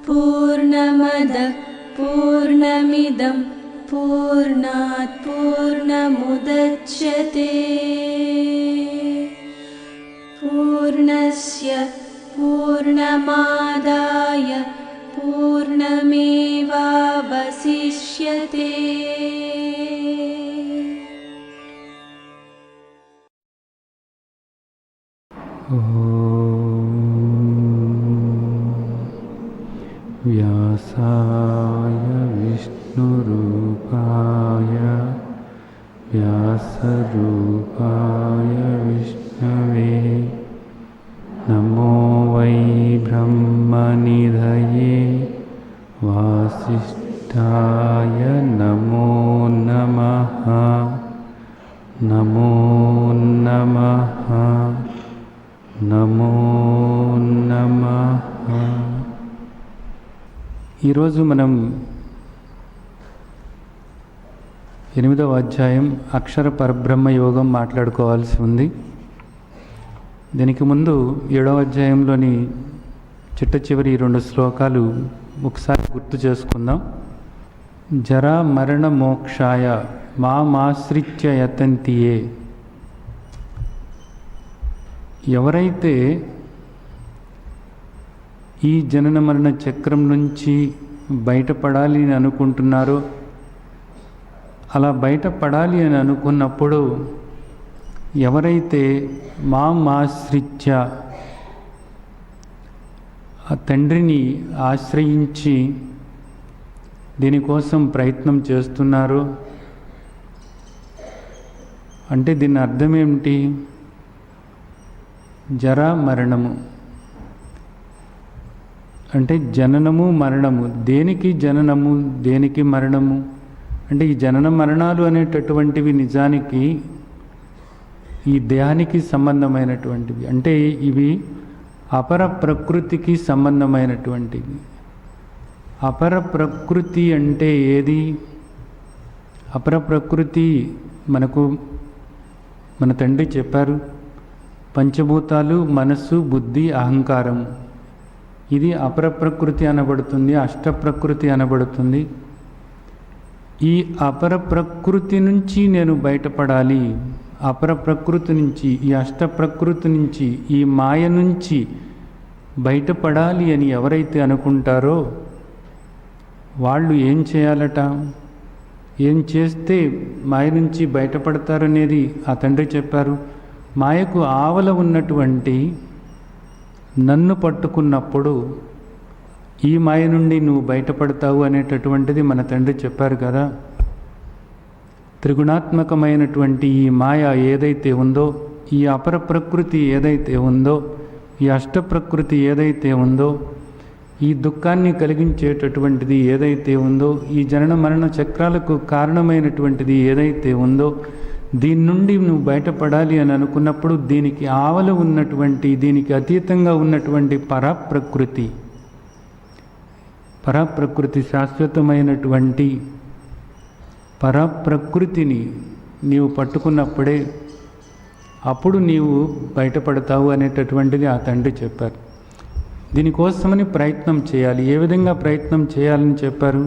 पूर्णमदः पूर्णमिदं पूर्णात् पूर्णमुदच्यते पूर्णस्य पूर्णमादाय पूर्णमेवावशिष्यते। व्यासाय विष्णुरूपाय व्यासरूपाय विष्णवे नमो वै ब्रह्मनिधये वासिष्ठाय नमो नमः नमो नमः नमो नमः। ఈరోజు మనం 8వ అధ్యాయం అక్షర పరబ్రహ్మ యోగం మాట్లాడుకోవాల్సి ఉంది. దీనికి ముందు 7వ అధ్యాయంలోని చిట్ట చివరి 2 శ్లోకాలు ఒకసారి గుర్తు చేసుకుందాం. జరా మరణ మోక్షాయ మామాశ్రిత్య యతంతియే. ఎవరైతే ఈ జనన మరణ చక్రం నుంచి బయటపడాలి అని అనుకుంటున్నారో, అలా బయటపడాలి అని అనుకున్నప్పుడు ఎవరైతే మామాశ్రిత్య ఆ తండ్రిని ఆశ్రయించి దీనికోసం ప్రయత్నం చేస్తున్నారో, అంటే దీని అర్థం ఏమిటి? జరా మరణము అంటే జననము మరణము. దేనికి జననము, దేనికి మరణము? అంటే ఈ జనన మరణాలు అనేటటువంటివి నిజానికి ఈ దేహానికి సంబంధమైనటువంటివి. అంటే ఇవి అపర ప్రకృతికి సంబంధమైనటువంటివి. అపర ప్రకృతి అంటే ఏది? అపర ప్రకృతి మనకు మన తండ్రి చెప్పారు, పంచభూతాలు మనస్సు, బుద్ధి, అహంకారం. ఇది అపర ప్రకృతి అనబడుతుంది, అష్ట ప్రకృతి అనబడుతుంది. ఈ అపర ప్రకృతి నుంచి నేను బయటపడాలి, అపర ప్రకృతి నుంచి, ఈ అష్ట ప్రకృతి నుంచి, ఈ మాయ నుంచి బయటపడాలి అని ఎవరైతే అనుకుంటారో వాళ్ళు ఏం చేయాలట? ఏం చేస్తే మాయ నుంచి బయటపడతారనేది ఆ తండ్రి చెప్పారు. మాయకు ఆవల ఉన్నటువంటి నన్ను పట్టుకున్నప్పుడు ఈ మాయ నుండి నువ్వు బయటపడతావు అనేటటువంటిది మన తండ్రి చెప్పారు కదా. త్రిగుణాత్మకమైనటువంటి ఈ మాయ ఏదైతే ఉందో, ఈ అపర ప్రకృతి ఏదైతే ఉందో, ఈ అష్ట ప్రకృతి ఏదైతే ఉందో, ఈ దుఃఖాన్ని కలిగించేటటువంటిది ఏదైతే ఉందో, ఈ జనన మరణ చక్రాలకు కారణమైనటువంటిది ఏదైతే ఉందో, దీని నుండి నువ్వు బయటపడాలి అని అనుకున్నప్పుడు దీనికి ఆవల ఉన్నటువంటి, దీనికి అతీతంగా ఉన్నటువంటి పరప్రకృతి శాశ్వతమైనటువంటి పరప్రకృతిని నీవు పట్టుకున్నప్పుడే అప్పుడు నీవు బయటపడతావు అనేటటువంటిది ఆ తండ్రి చెప్పారు. దీనికోసమని ప్రయత్నం చేయాలి. ఏ విధంగా ప్రయత్నం చేయాలని చెప్పారు?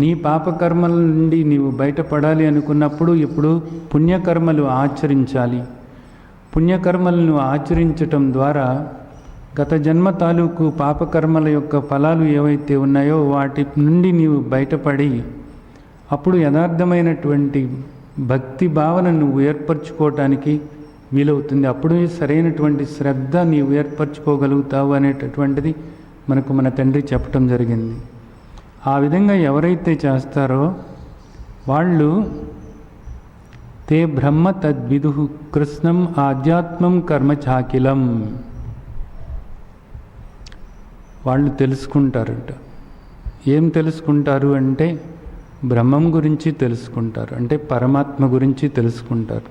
నీ పాపకర్మల నుండి నీవు బయటపడాలి అనుకున్నప్పుడు ఇప్పుడు పుణ్యకర్మలు ఆచరించాలి. పుణ్యకర్మలను ఆచరించటం ద్వారా గత జన్మ తాలూకు పాపకర్మల యొక్క ఫలాలు ఏవైతే ఉన్నాయో వాటి నుండి నీవు బయటపడి అప్పుడు యథార్థమైనటువంటి భక్తి భావన నువ్వు ఏర్పరచుకోవటానికి వీలవుతుంది. అప్పుడు సరైనటువంటి శ్రద్ధ నీవు ఏర్పరచుకోగలుగుతావు అనేటటువంటిది మనకు మన తండ్రి చెప్పటం జరిగింది. ఆ విధంగా ఎవరైతే చేస్తారో వాళ్ళు తే బ్రహ్మ తద్విదు కృష్ణం ఆధ్యాత్మం కర్మ చాకిలం. వాళ్ళు తెలుసుకుంటారట. ఏం తెలుసుకుంటారు అంటే బ్రహ్మం గురించి తెలుసుకుంటారు, అంటే పరమాత్మ గురించి తెలుసుకుంటారు.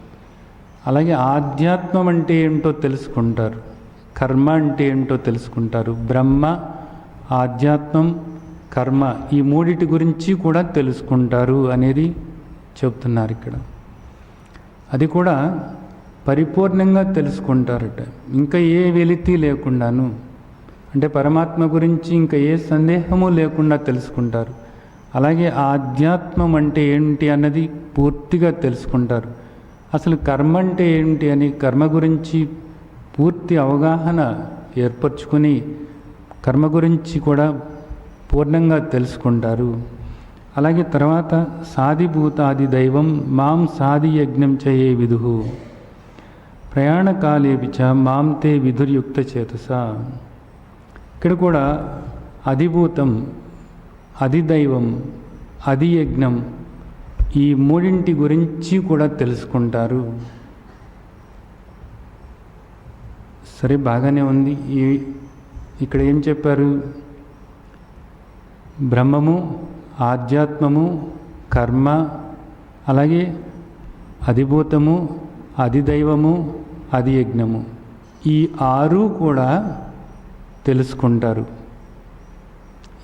అలాగే ఆధ్యాత్మం అంటే ఏంటో తెలుసుకుంటారు, కర్మ అంటే ఏంటో తెలుసుకుంటారు. బ్రహ్మ, ఆధ్యాత్మం, కర్మ ఈ మూడిటి గురించి కూడా తెలుసుకుంటారు అనేది చెప్తున్నారు ఇక్కడ. అది కూడా పరిపూర్ణంగా తెలుసుకుంటారట, ఇంకా ఏ వెలితి లేకుండాను. అంటే పరమాత్మ గురించి ఇంకా ఏ సందేహము లేకుండా తెలుసుకుంటారు. అలాగే ఆధ్యాత్మం అంటే ఏంటి అన్నది పూర్తిగా తెలుసుకుంటారు. అసలు కర్మ అంటే ఏంటి అని కర్మ గురించి పూర్తి అవగాహన ఏర్పరచుకొని కర్మ గురించి కూడా పూర్ణంగా తెలుసుకుంటారు. అలాగే తర్వాత సాధిభూతాది దైవం మాం సాధి యజ్ఞం చేయే విదుహు ప్రయాణకాలేపి చ మాం తే విధుర్యుక్త చేతస. ఇక్కడ కూడా అధిభూతం, అధిదైవం, అధియజ్ఞం ఈ మూడింటి గురించి కూడా తెలుసుకుంటారు. సరే, బాగానే ఉంది. ఇక్కడ ఏం చెప్పారు? బ్రహ్మము, ఆధ్యాత్మము, కర్మ, అలాగే అధిభూతము, అధిదైవము, అధియజ్ఞము ఈ 6 కూడా తెలుసుకుంటారు.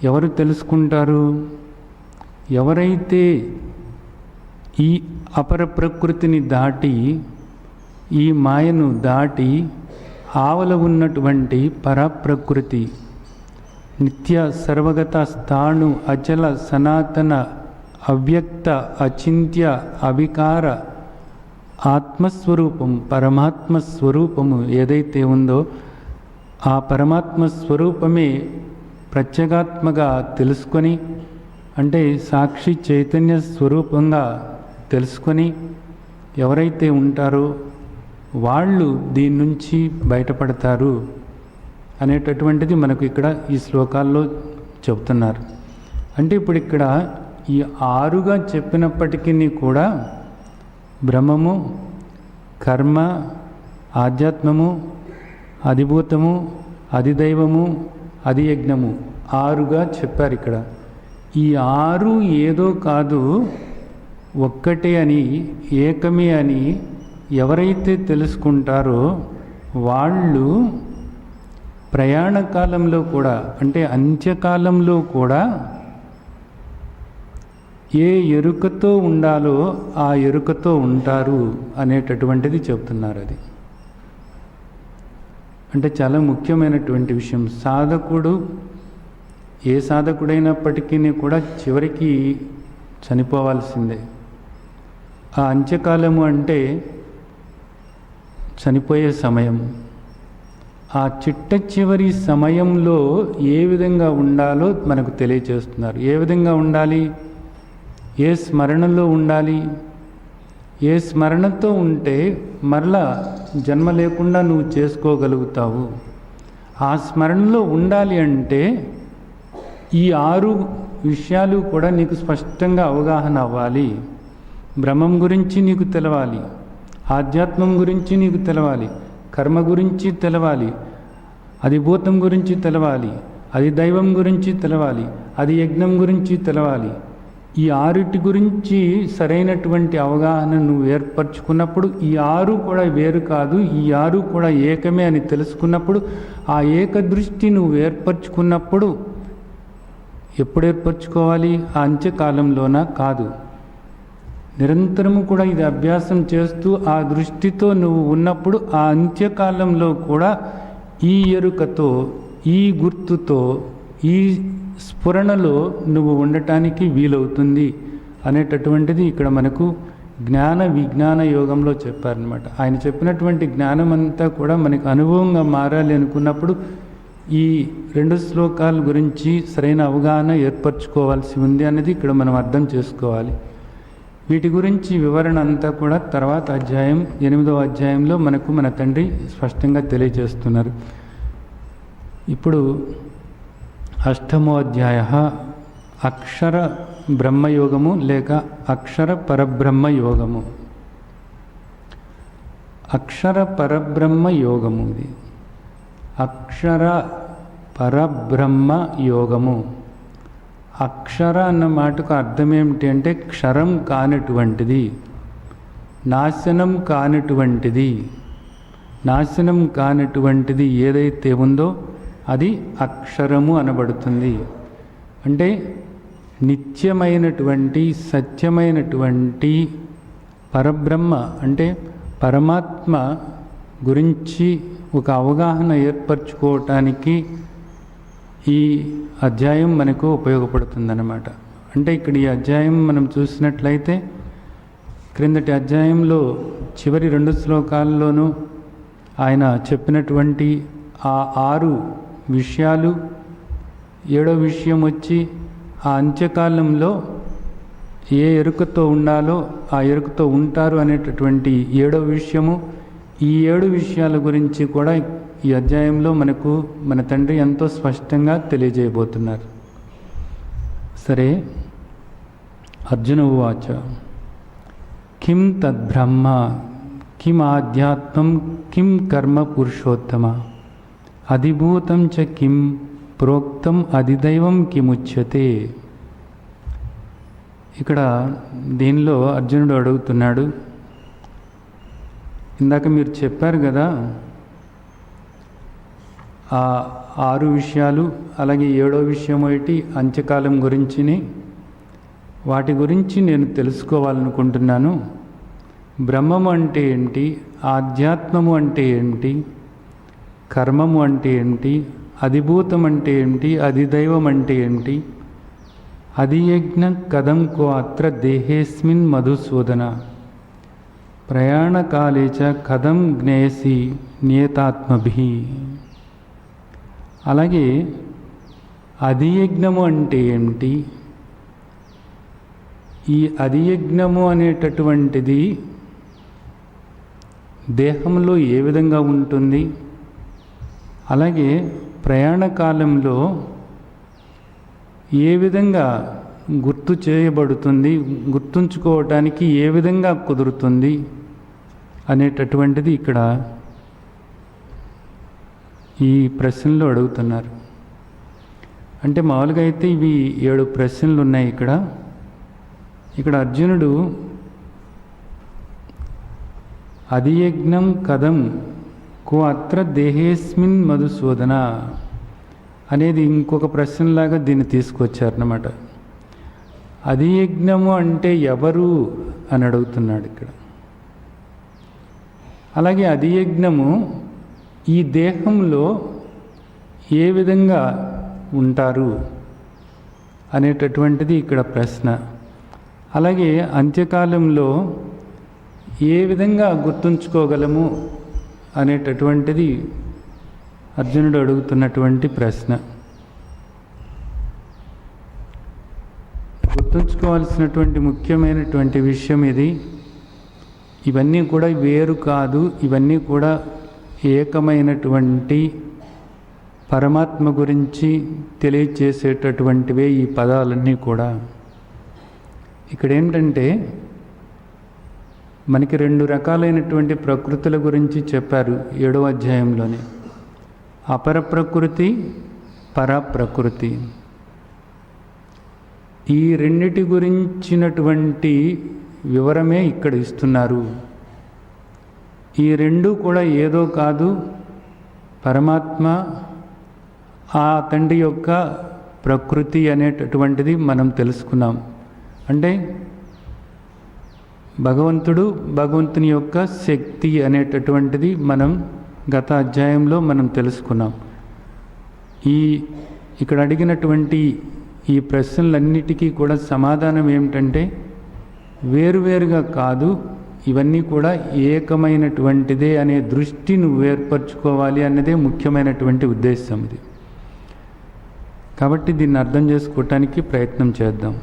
ఎవరు తెలుసుకుంటారు? ఎవరైతే ఈ అపర ప్రకృతిని దాటి, ఈ మాయను దాటి ఆవల ఉన్నటువంటి పరప్రకృతి నిత్య సర్వగత స్థాణు అచల సనాతన అవ్యక్త అచింత్య అవికార ఆత్మస్వరూపం, పరమాత్మ స్వరూపము ఏదైతే ఉందో ఆ పరమాత్మ స్వరూపమే ప్రత్యేగాత్మగా తెలుసుకొని, అంటే సాక్షి చైతన్య స్వరూపంగా తెలుసుకొని ఎవరైతే ఉంటారో వాళ్ళు దీని నుంచి బయటపడతారు అనేటటువంటిది మనకు ఇక్కడ ఈ శ్లోకాల్లో చెబుతున్నారు. అంటే ఇప్పుడు ఇక్కడ ఈ 6గా చెప్పినప్పటికీ కూడా బ్రహ్మము, కర్మ, ఆధ్యాత్మము, అధిభూతము, అధిదైవము, అధియజ్ఞము 6గా చెప్పారు. ఇక్కడ ఈ 6 ఏదో కాదు, ఒక్కటే అని, ఏకమే అని ఎవరైతే తెలుసుకుంటారో వాళ్ళు ప్రయాణ కాలంలో కూడా, అంటే అంత్యకాలంలో కూడా ఏ ఎరుకతో ఉండాలో ఆ ఎరుకతో ఉంటారు అనేటటువంటిది చెప్తున్నారు. అది అంటే చాలా ముఖ్యమైనటువంటి విషయం. సాధకుడు, ఏ సాధకుడైనప్పటికీ కూడా చివరికి చనిపోవాల్సిందే. ఆ అంత్యకాలము అంటే చనిపోయే సమయం. ఆ చిట్ట చివరి సమయంలో ఏ విధంగా ఉండాలో మనకు తెలియచేస్తున్నారు. ఏ విధంగా ఉండాలి? ఏ స్మరణలో ఉండాలి? ఏ స్మరణతో ఉంటే మరలా జన్మ లేకుండా నువ్వు చేసుకోగలుగుతావు. ఆ స్మరణలో ఉండాలి అంటే ఈ 6 విషయాలు కూడా నీకు స్పష్టంగా అవగాహన అవ్వాలి. బ్రహ్మం గురించి నీకు తెలవాలి, ఆధ్యాత్మం గురించి నీకు తెలవాలి, కర్మ గురించి తెలవాలి, అధిభూతం గురించి తెలవాలి, అది దైవం గురించి తెలవాలి, అది యజ్ఞం గురించి తెలవాలి. ఈ 6 గురించి సరైనటువంటి అవగాహన నువ్వు ఏర్పరచుకున్నప్పుడు ఈ 6 కూడా వేరు కాదు, ఈ 6 కూడా ఏకమే అని తెలుసుకున్నప్పుడు, ఆ ఏకదృష్టి నువ్వు ఏర్పరచుకున్నప్పుడు, ఎప్పుడు ఏర్పరచుకోవాలి? ఆ అంత్యకాలంలోన కాదు, నిరంతరము కూడా ఇది అభ్యాసం చేస్తూ ఆ దృష్టితో నువ్వు ఉన్నప్పుడు ఆ అంత్యకాలంలో కూడా ఈ ఎరుకతో, ఈ గుర్తుతో, ఈ స్ఫురణలో నువ్వు ఉండటానికి వీలవుతుంది అనేటటువంటిది ఇక్కడ మనకు జ్ఞాన విజ్ఞాన యోగంలో చెప్పారనమాట. ఆయన చెప్పినటువంటి జ్ఞానం అంతా కూడా మనకు అనుభవంగా మారాలి అనుకున్నప్పుడు ఈ 2 శ్లోకాల గురించి సరైన అవగాహన ఏర్పరచుకోవాల్సి ఉంది అనేది ఇక్కడ మనం అర్థం చేసుకోవాలి. వీటి గురించి వివరణ అంతా కూడా తర్వాత అధ్యాయం 8వ అధ్యాయంలో మనకు మన తండ్రి స్పష్టంగా తెలియజేస్తున్నారు. ఇప్పుడు 8వ అధ్యాయ అక్షర బ్రహ్మయోగము లేక అక్షర పరబ్రహ్మ యోగము. అక్షర పరబ్రహ్మ యోగము, ఇది అక్షర పరబ్రహ్మ యోగము. అక్షర అన్న మాటకు అర్థం ఏమిటి అంటే క్షరం కానటువంటిది, నాశనం కానటువంటిది. నాశనం కానటువంటిది ఏదైతే ఉందో అది అక్షరము అనబడుతుంది. అంటే నిత్యమైనటువంటి, సత్యమైనటువంటి పరబ్రహ్మ, అంటే పరమాత్మ గురించి ఒక అవగాహన ఏర్పరచుకోవటానికి ఈ అధ్యాయం మనకు ఉపయోగపడుతుందన్నమాట. అంటే ఇక్కడ ఈ అధ్యాయం మనం చూసినట్లయితే క్రిందటి అధ్యాయంలో చివరి 2 శ్లోకాల్లోనూ ఆయన చెప్పినటువంటి ఆ 6 విషయాలు, 7వ విషయం వచ్చి ఆ అంత్యకాలంలో ఏ ఎరుకతో ఉండాలో ఆ ఎరుకతో ఉంటారు అనేటటువంటి 7వ విషయము. ఈ 7 విషయాల గురించి కూడా ఈ అధ్యాయంలో మనకు మన తండ్రి ఎంతో స్పష్టంగా తెలియజేయబోతున్నారు. సరే, అర్జున ఉవాచ కిం తద్బ్రహ్మ కిం ఆధ్యాత్మం కిం కర్మ పురుషోత్తమ అధిభూతం చ కిం ప్రోక్తం అధిదైవం కిముచ్యతే. ఇక్కడ దీనిలో అర్జునుడు అడుగుతున్నాడు, ఇందాక మీరు చెప్పారు కదా ఆ 6 విషయాలు, అలాగే 7వ విషయం ఏంటి అంత్యకాలం గురించిని, వాటి గురించి నేను తెలుసుకోవాలనుకుంటున్నాను. బ్రహ్మము అంటే ఏంటి, ఆధ్యాత్మము అంటే ఏంటి, కర్మము అంటే ఏంటి, అధిభూతం అంటే ఏంటి, అధిదైవం అంటే ఏంటి, అధియజ్ఞ కథం కో అత్ర దేహేస్మిన్ మధుసూదన ప్రయాణకాలే చ కథం జ్ఞేయసి నియతాత్మభి. అలాగే అధియజ్ఞము అంటే ఏమిటి, ఈ అధియజ్ఞము అనేటటువంటిది దేహంలో ఏ విధంగా ఉంటుంది, అలాగే ప్రయాణకాలంలో ఏ విధంగా గుర్తు చేయబడుతుంది, గుర్తుంచుకోవటానికి ఏ విధంగా కుదురుతుంది అనేటటువంటిది ఇక్కడ ఈ ప్రశ్నలు అడుగుతున్నారు. అంటే మామూలుగా అయితే ఇవి 7 ప్రశ్నలు ఉన్నాయి. ఇక్కడ అర్జునుడు అధియజ్ఞం కథం కో అత్ర దేహేస్మిన్ మధుసూదన అనేది ఇంకొక ప్రశ్నలాగా దీన్ని తీసుకొచ్చారన్నమాట. అధియజ్ఞము అంటే ఎవరు అని అడుగుతున్నాడు ఇక్కడ. అలాగే అధియజ్ఞము ఈ దేహంలో ఏ విధంగా ఉంటారు అనేటటువంటిది ఇక్కడ ప్రశ్న. అలాగే అంత్యకాలంలో ఏ విధంగా గుర్తుంచుకోగలము అనేటటువంటిది అర్జునుడు అడుగుతున్నటువంటి ప్రశ్న. గుర్తుంచుకోవాల్సినటువంటి ముఖ్యమైనటువంటి విషయం ఇది. ఇవన్నీ కూడా వేరు కాదు, ఇవన్నీ కూడా ఏకమైనటువంటి పరమాత్మ గురించి తెలియచేసేటటువంటివే ఈ పదాలన్నీ కూడా. ఇక్కడ ఏంటంటే మనకి 2 రకాలైనటువంటి ప్రకృతుల గురించి చెప్పారు 7వ అధ్యాయంలోనే. అపర ప్రకృతి, పర ప్రకృతి. ఈ రెండిటి గురించినటువంటి వివరమే ఇక్కడ ఇస్తున్నారు. ఈ 2 కూడా ఏదో కాదు, పరమాత్మ ఆ తండ్రి యొక్క ప్రకృతి అనేటటువంటిది మనం తెలుసుకున్నాం. అంటే భగవంతుడు, భగవంతుని యొక్క శక్తి అనేటటువంటిది మనం గత అధ్యాయంలో మనం తెలుసుకున్నాం. ఇక్కడ అడిగినటువంటి ఈ ప్రశ్నలన్నిటికీ కూడా సమాధానం ఏమిటంటే వేరువేరుగా కాదు, ఇవన్నీ కూడా ఏకమైనటువంటిదే అనే దృష్టి నువ్వు ఏర్పరచుకోవాలి అన్నదే ముఖ్యమైనటువంటి ఉద్దేశం ఇది. కాబట్టి దీన్ని అర్థం చేసుకోవటానికి ప్రయత్నం చేద్దాం.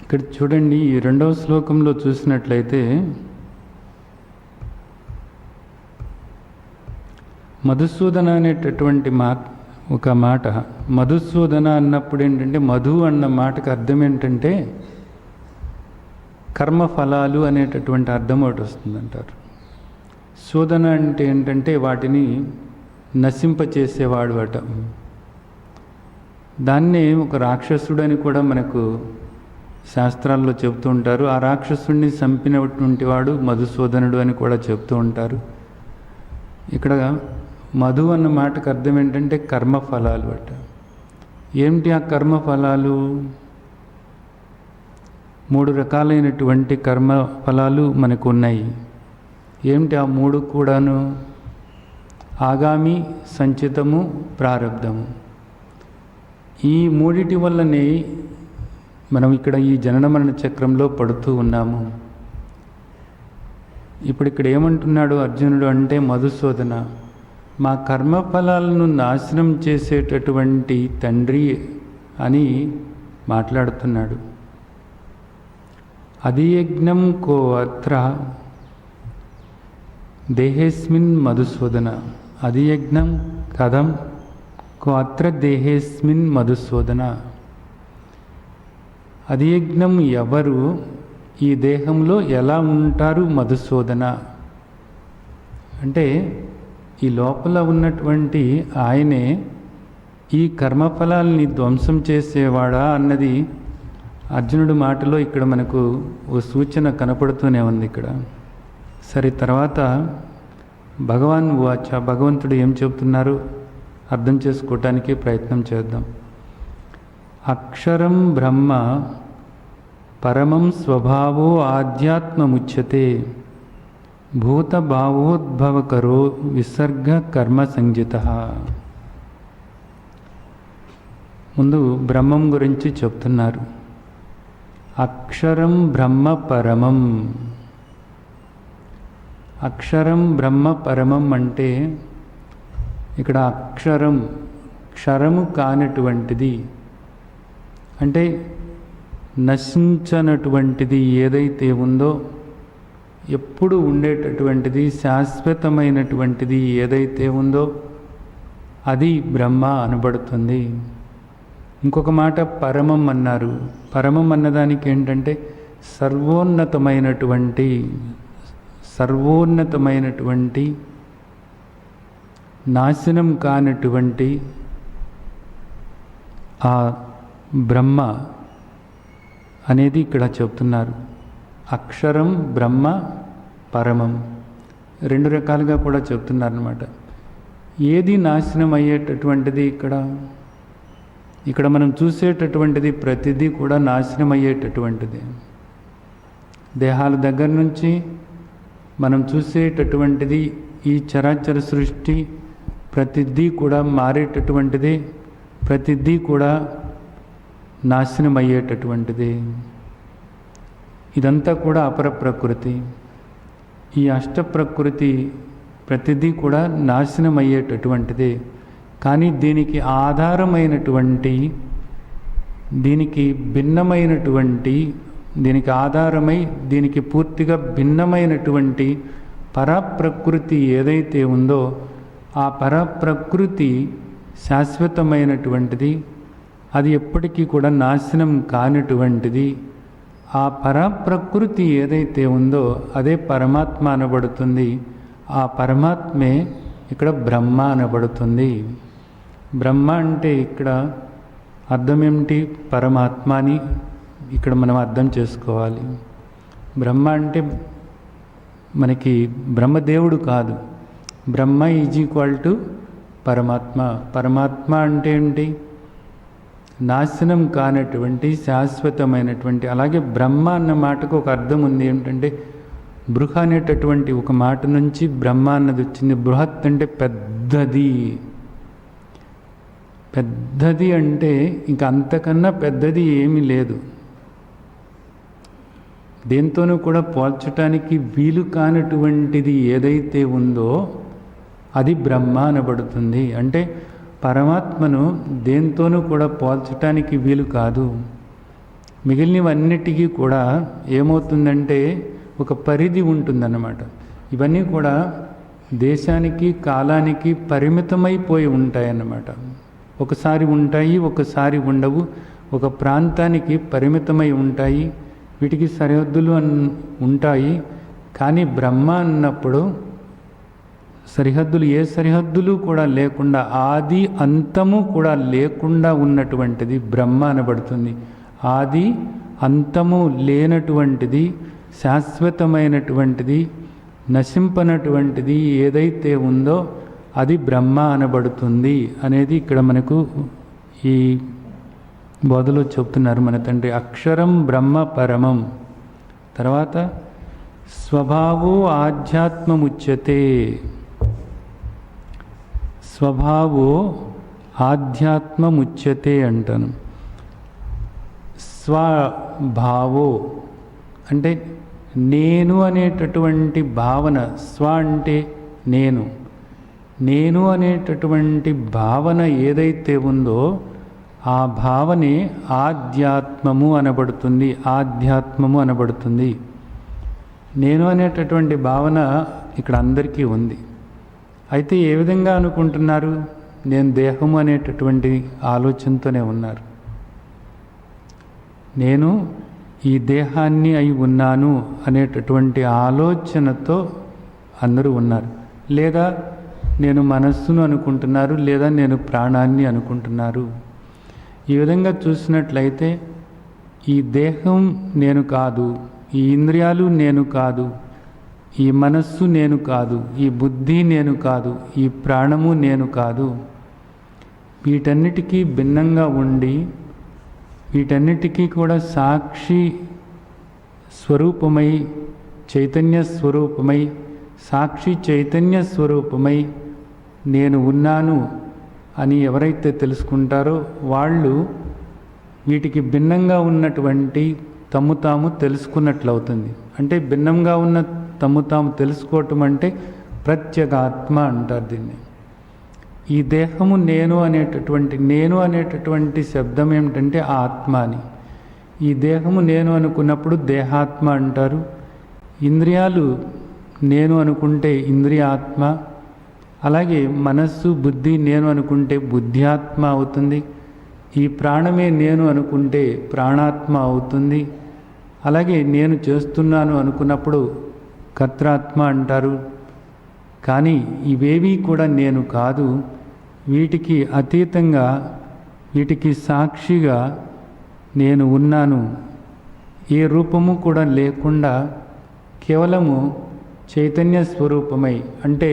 ఇక్కడ చూడండి, ఈ 2వ శ్లోకంలో చూసినట్లయితే మధుసూదన అనేటటువంటి ఒక మాట. మధుసూదన అన్నప్పుడు ఏంటంటే మధు అన్న మాటకు అర్థం ఏంటంటే కర్మఫలాలు అనేటటువంటి అర్థం ఒకటి వస్తుందంటారు. శోధన అంటే ఏంటంటే వాటిని నశింపచేసేవాడు అట. దాన్నే ఒక రాక్షసుడని కూడా మనకు శాస్త్రాల్లో చెబుతూ ఉంటారు. ఆ రాక్షసుడిని చంపినటువంటి వాడు మధుసూదనుడు అని కూడా చెప్తూ ఉంటారు. ఇక్కడ మధు అన్న మాటకు అర్థం ఏంటంటే కర్మఫలాలు అట. ఏమిటి ఆ కర్మఫలాలు? 3 రకాలైనటువంటి కర్మ ఫలాలు మనకు ఉన్నాయి. ఏమిటి ఆ 3 కూడాను? ఆగామి, సంచితము, ప్రారబ్ధము. ఈ 3 వల్లనే మనం ఇక్కడ ఈ జనన మరణ చక్రంలో పడుతూ ఉన్నాము. ఇప్పుడు ఇక్కడ ఏమంటున్నాడు అర్జునుడు అంటే, మధుసూదన, మా కర్మఫలాలను నాశనం చేసేటటువంటి తండ్రి అని మాట్లాడుతున్నాడు. అధియజ్ఞం కో అత్ర దేహేస్మిన్ మధుసూదన. అధియజ్ఞం కథం కో అత్ర దేహేస్మిన్ మధుసూదన. అధియజ్ఞం ఎవరు, ఈ దేహంలో ఎలా ఉంటారు మధుసూదన అంటే, ఈ లోపల ఉన్నటువంటి ఆయనే ఈ కర్మఫలాల్ని ధ్వంసం చేసేవాడా అన్నది అర్జునుడి మాటలో ఇక్కడ మనకు ఓ సూచన కనపడుతూనే ఉంది ఇక్కడ. సరే, తర్వాత భగవాన్ వాచ, భగవంతుడు ఏం చెబుతున్నారు అర్థం చేసుకోవటానికి ప్రయత్నం చేద్దాం. అక్షరం బ్రహ్మ పరమం స్వభావో ఆధ్యాత్మముచ్యతే భూతభావోద్భవకరో విసర్గ కర్మ సంజిత. ముందు బ్రహ్మం గురించి చెప్తున్నారు. అక్షరం బ్రహ్మ పరమం. అక్షరం బ్రహ్మ పరమం అంటే ఇక్కడ అక్షరం క్షరము కానటువంటిది అంటే నశించనటువంటిది ఏదైతే ఉందో, ఎప్పుడు ఉండేటటువంటిది శాశ్వతమైనటువంటిది ఏదైతే ఉందో అది బ్రహ్మ అనబడుతుంది. ఇంకొక మాట పరమం అన్నారు. పరమం అన్నదానికి ఏంటంటే సర్వోన్నతమైనటువంటి నాశనం కానటువంటి ఆ బ్రహ్మ అనేది ఇక్కడ చెప్తున్నారు. అక్షరం బ్రహ్మ పరమం 2 రకాలుగా కూడా చెప్తున్నారు అన్నమాట. ఏది నాశనం అయ్యేటటువంటిది? ఇక్కడ మనం చూసేటటువంటిది ప్రతిదీ కూడా నాశనం అయ్యేటటువంటిది. దేహాల దగ్గర నుంచి మనం చూసేటటువంటిది ఈ చరాచర సృష్టి ప్రతిదీ కూడా మారేటటువంటిది, ప్రతిదీ కూడా నాశనం అయ్యేటటువంటిది. ఇదంతా కూడా అపర ప్రకృతి. ఈ అష్ట ప్రకృతి ప్రతిదీ కూడా నాశనం అయ్యేటటువంటిది. కానీ దీనికి ఆధారమైనటువంటి, దీనికి భిన్నమైనటువంటి, దీనికి ఆధారమై దీనికి పూర్తిగా భిన్నమైనటువంటి పరప్రకృతి ఏదైతే ఉందో ఆ పరప్రకృతి శాశ్వతమైనటువంటిది. అది ఎప్పటికీ కూడా నాశనం కానటువంటిది. ఆ పరప్రకృతి ఏదైతే ఉందో అదే పరమాత్మ అనబడుతుంది. ఆ పరమాత్మే ఇక్కడ బ్రహ్మ అనబడుతుంది. బ్రహ్మ అంటే ఇక్కడ అర్థం ఏమిటి? పరమాత్మ అని ఇక్కడ మనం అర్థం చేసుకోవాలి. బ్రహ్మ అంటే మనకి బ్రహ్మదేవుడు కాదు. బ్రహ్మ ఈజ్ ఈక్వల్ టు పరమాత్మ. పరమాత్మ అంటే ఏంటి? నాశనం కానటువంటి శాశ్వతమైనటువంటి. అలాగే బ్రహ్మ అన్న మాటకు ఒక అర్థం ఉంది. ఏమిటంటే బృహ అనేటటువంటి ఒక మాట నుంచి బ్రహ్మ అన్నది వచ్చింది. బృహత్ అంటే పెద్దది. పెద్దది అంటే ఇంకా అంతకన్నా పెద్దది ఏమీ లేదు. దేంతోనూ కూడా పోల్చటానికి వీలు కానటువంటిది ఏదైతే ఉందో అది బ్రహ్మ అనబడుతుంది. అంటే పరమాత్మను దేంతోనూ కూడా పోల్చటానికి వీలు కాదు. మిగిలినవన్నిటికీ కూడా ఏమవుతుందంటే ఒక పరిధి ఉంటుందన్నమాట. ఇవన్నీ కూడా దేశానికి కాలానికి పరిమితమైపోయి ఉంటాయన్నమాట. ఒకసారి ఉంటాయి, ఒకసారి ఉండవు. ఒక ప్రాంతానికి పరిమితమై ఉంటాయి. వీటికి సరిహద్దులు ఉంటాయి. కానీ బ్రహ్మ అన్నప్పుడు సరిహద్దులు, ఏ సరిహద్దులు కూడా లేకుండా, ఆది అంతము కూడా లేకుండా ఉన్నటువంటిది బ్రహ్మ అనబడుతుంది. ఆది అంతము లేనటువంటిది, శాశ్వతమైనటువంటిది, నశింపనటువంటిది ఏదైతే ఉందో అది బ్రహ్మ అనబడుతుంది అనేది ఇక్కడ మనకు ఈ బోధలో చెప్తున్నారు మన తండ్రి. అక్షరం బ్రహ్మ పరమం. తర్వాత స్వభావో ఆధ్యాత్మముచ్యతే. స్వభావో ఆధ్యాత్మముచ్యతే అంటాను. స్వభావో అంటే నేను అనేటటువంటి భావన. స్వ అంటే నేను. నేను అనేటటువంటి భావన ఏదైతే ఉందో ఆ భావనే ఆధ్యాత్మము అనబడుతుంది. ఆధ్యాత్మము అనబడుతుంది. నేను అనేటటువంటి భావన ఇక్కడ అందరికీ ఉంది. అయితే ఏ విధంగా అనుకుంటున్నారు? నేను దేహము అనేటటువంటి ఆలోచనతోనే ఉన్నారు. నేను ఈ దేహాన్ని అయి ఉన్నాను అనేటటువంటి ఆలోచనతో అందరూ ఉన్నారు. లేదా నేను మనస్సును అనుకుంటున్నారు, లేదా నేను ప్రాణాన్ని అనుకుంటున్నారు. ఈ విధంగా చూసినట్లయితే ఈ దేహం నేను కాదు, ఈ ఇంద్రియాలు నేను కాదు, ఈ మనస్సు నేను కాదు, ఈ బుద్ధి నేను కాదు, ఈ ప్రాణము నేను కాదు. వీటన్నిటికీ భిన్నంగా ఉండి వీటన్నిటికీ కూడా సాక్షి స్వరూపమై, చైతన్య స్వరూపమై, సాక్షి చైతన్య స్వరూపమై నేను ఉన్నాను అని ఎవరైతే తెలుసుకుంటారో వాళ్ళు వీటికి భిన్నంగా ఉన్నటువంటి తమ్ము తాము తెలుసుకున్నట్లవుతుంది. అంటే భిన్నంగా ఉన్న తమ్ము తాము తెలుసుకోవటం అంటే ప్రత్యేగాత్మ అంటారు దీన్ని. ఈ దేహము నేను అనేటటువంటి శబ్దం ఏమిటంటే ఆత్మ అని. ఈ దేహము నేను అనుకున్నప్పుడు దేహాత్మ అంటారు. ఇంద్రియాలు నేను అనుకుంటే ఇంద్రియాత్మ. అలాగే మనస్సు బుద్ధి నేను అనుకుంటే బుద్ధ్యాత్మ అవుతుంది. ఈ ప్రాణమే నేను అనుకుంటే ప్రాణాత్మ అవుతుంది. అలాగే నేను చేస్తున్నాను అనుకున్నప్పుడు కర్తాత్మ అంటారు. కానీ ఇవేవీ కూడా నేను కాదు. వీటికి అతీతంగా, వీటికి సాక్షిగా నేను ఉన్నాను. ఏ రూపము కూడా లేకుండా కేవలము చైతన్య స్వరూపమై, అంటే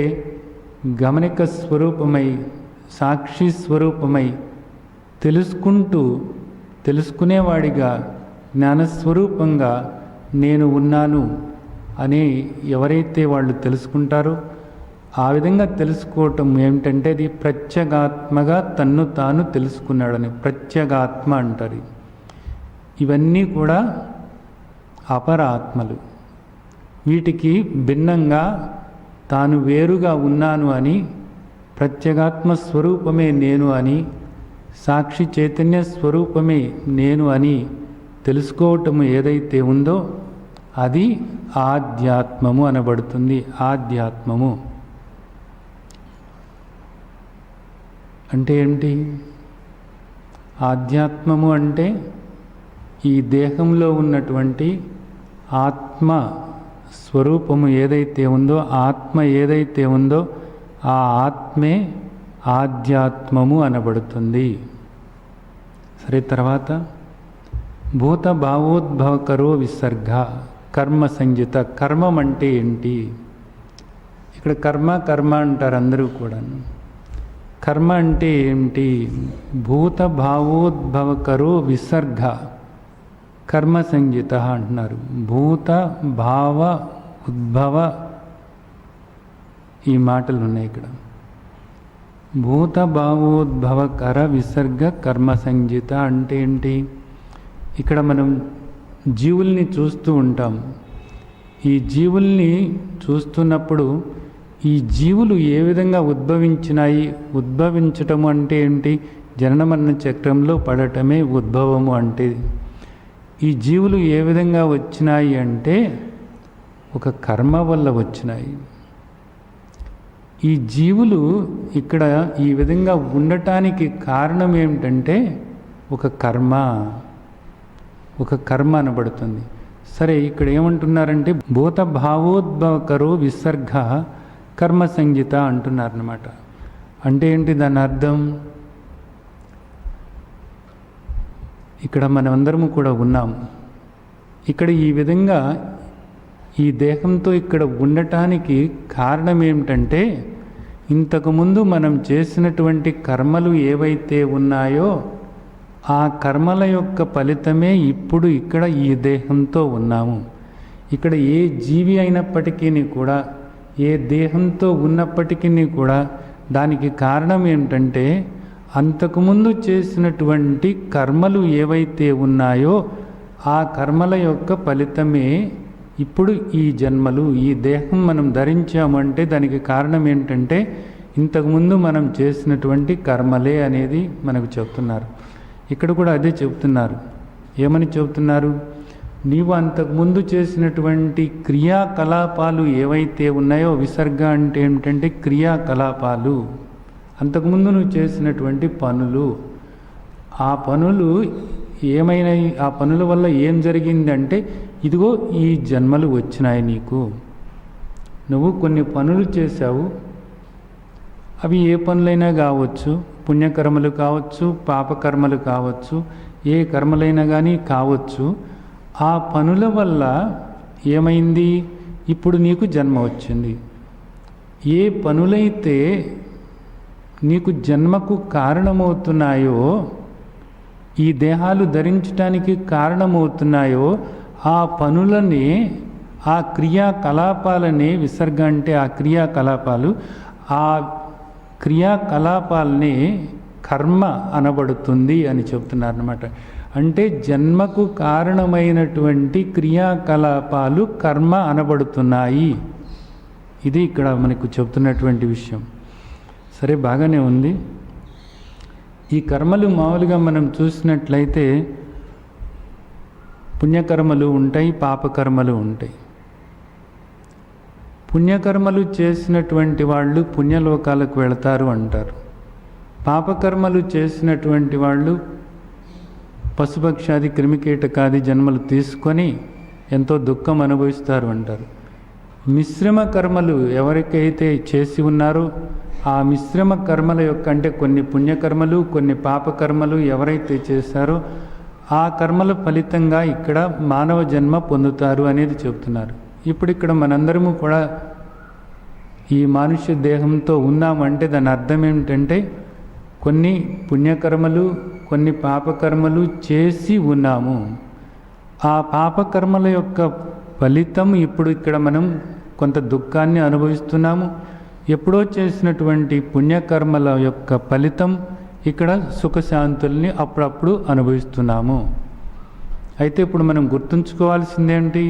గమనిక స్వరూపమై, సాక్షి స్వరూపమై తెలుసుకునేవాడిగా జ్ఞానస్వరూపంగా నేను ఉన్నాను అని ఎవరైతే వాళ్ళు తెలుసుకుంటారో ఆ విధంగా తెలుసుకోవటం ఏమిటంటే అది ప్రత్యేగాత్మగా తన్ను తాను తెలుసుకున్నాడని ప్రత్యేగాత్మ అంటారు. ఇవన్నీ కూడా అపరాత్మలు. వీటికి భిన్నంగా తాను వేరుగా ఉన్నాను అని, ప్రత్యేగాత్మ స్వరూపమే నేను అని, సాక్షి చైతన్య స్వరూపమే నేను అని తెలుసుకోవటము ఏదైతే ఉందో అది ఆధ్యాత్మము అనబడుతుంది. ఆధ్యాత్మము అంటే ఏంటి? ఆధ్యాత్మము అంటే ఈ దేహంలో ఉన్నటువంటి ఆత్మ స్వరూపము ఏదైతే ఉందో, ఆత్మ ఏదైతే ఉందో ఆ ఆత్మే ఆధ్యాత్మము అనబడుతుంది. సరే, తర్వాత భూత భావోద్భవకరో విసర్గ కర్మ సంజిత. కర్మం అంటే ఏంటి? ఇక్కడ కర్మ అంటారు అందరూ కూడా. కర్మ అంటే ఏమిటి? భూత భావోద్భవకరో విసర్గ కర్మ సంజిత అంటున్నారు. భూత భావ ఉద్భవ ఈ మాటలు ఉన్నాయి ఇక్కడ. భూత భావోద్భవకర విసర్గ కర్మ సంజిత అంటే ఏంటి? ఇక్కడ మనం జీవుల్ని చూస్తూ ఉంటాం. ఈ జీవుల్ని చూస్తున్నప్పుడు ఈ జీవులు ఏ విధంగా ఉద్భవించినాయి? ఉద్భవించటము అంటే ఏంటి? జనన మరణ చక్రంలో పడటమే ఉద్భవము అంటే. ఈ జీవులు ఏ విధంగా వచ్చినాయి అంటే ఒక కర్మ వల్ల వచ్చినాయి. ఈ జీవులు ఇక్కడ ఈ విధంగా ఉండటానికి కారణం ఏమిటంటే ఒక కర్మ అనబడుతుంది. సరే, ఇక్కడ ఏమంటున్నారంటే భూత భావోద్భవకరో విసర్గ కర్మ సంజిత అంటున్నారన్నమాట. అంటే ఏంటి దాని అర్థం? ఇక్కడ మనమందరము కూడా ఉన్నాము. ఇక్కడ ఈ విధంగా ఈ దేహంతో ఇక్కడ ఉండటానికి కారణం ఏమిటంటే ఇంతకుముందు మనం చేసినటువంటి కర్మలు ఏవైతే ఉన్నాయో ఆ కర్మల యొక్క ఫలితమే ఇప్పుడు ఇక్కడ ఈ దేహంతో ఉన్నాము. ఇక్కడ ఏ జీవి అయినప్పటికీ కూడా, ఏ దేహంతో ఉన్నప్పటికీ కూడా దానికి కారణం ఏంటంటే అంతకుముందు చేసినటువంటి కర్మలు ఏవైతే ఉన్నాయో ఆ కర్మల యొక్క ఫలితమే ఇప్పుడు ఈ జన్మలు. ఈ దేహం మనం ధరించామంటే దానికి కారణం ఏంటంటే ఇంతకుముందు మనం చేసినటువంటి కర్మలే అనేది మనకు చెప్తున్నారు. ఇక్కడ కూడా అదే చెప్తున్నారు. ఏమని చెప్తున్నారు? నీవు అంతకుముందు చేసినటువంటి క్రియాకలాపాలు ఏవైతే ఉన్నాయో, విసర్గ అంటే ఏమిటంటే క్రియాకలాపాలు, అంతకుముందు నువ్వు చేసినటువంటి పనులు, ఆ పనులు ఏమైనాయి, ఆ పనుల వల్ల ఏం జరిగిందంటే ఇదిగో ఈ జన్మలు వచ్చినాయి నీకు. నువ్వు కొన్ని పనులు చేశావు, అవి ఏ పనులైనా కావచ్చు, పుణ్యకర్మలు కావచ్చు, పాపకర్మలు కావచ్చు, ఏ కర్మలైనా కానీ కావచ్చు. ఆ పనుల వల్ల ఏమైంది? ఇప్పుడు నీకు జన్మ వచ్చింది. ఏ పనులైతే నీకు జన్మకు కారణమవుతున్నాయో, ఈ దేహాలు ధరించడానికి కారణమవుతున్నాయో ఆ పనులని, ఆ క్రియాకలాపాలని, విసర్గ అంటే ఆ క్రియాకలాపాలు, ఆ క్రియాకలాపాలని కర్మ అనబడుతుంది అని చెప్తున్నారు అన్నమాట. అంటే జన్మకు కారణమైనటువంటి క్రియాకలాపాలు కర్మ అనబడుతున్నాయి. ఇది ఇక్కడ మనకు చెప్తున్నటువంటి విషయం. సరే, బాగానే ఉంది. ఈ కర్మలు మామూలుగా మనం చూసినట్లయితే పుణ్యకర్మలు ఉంటాయి, పాపకర్మలు ఉంటాయి. పుణ్యకర్మలు చేసినటువంటి వాళ్ళు పుణ్యలోకాలకు వెళతారు అంటారు. పాపకర్మలు చేసినటువంటి వాళ్ళు పశుపక్షాది క్రిమికీటకాది జన్మలు తీసుకొని ఎంతో దుఃఖం అనుభవిస్తారు అంటారు. మిశ్రమ కర్మలు ఎవరికైతే చేసి ఉన్నారో ఆ మిశ్రమ కర్మల యొక్క, అంటే కొన్ని పుణ్యకర్మలు కొన్ని పాపకర్మలు ఎవరైతే చేశారో ఆ కర్మల ఫలితంగా ఇక్కడ మానవ జన్మ పొందుతారు అనేది చెప్తున్నారు. ఇప్పుడు ఇక్కడ మనందరము కూడా ఈ మానుష్య దేహంతో ఉన్నామంటే దాని అర్థం ఏమిటంటే కొన్ని పుణ్యకర్మలు కొన్ని పాపకర్మలు చేసి ఉన్నాము. ఆ పాపకర్మల యొక్క ఫలితం ఇప్పుడు ఇక్కడ మనం కొంత దుఃఖాన్ని అనుభవిస్తున్నాము. ఎప్పుడో చేసినటువంటి పుణ్యకర్మల యొక్క ఫలితం ఇక్కడ సుఖశాంతుల్ని అప్పుడప్పుడు అనుభవిస్తున్నాము. అయితే ఇప్పుడు మనం గుర్తుంచుకోవాల్సిందేంటి?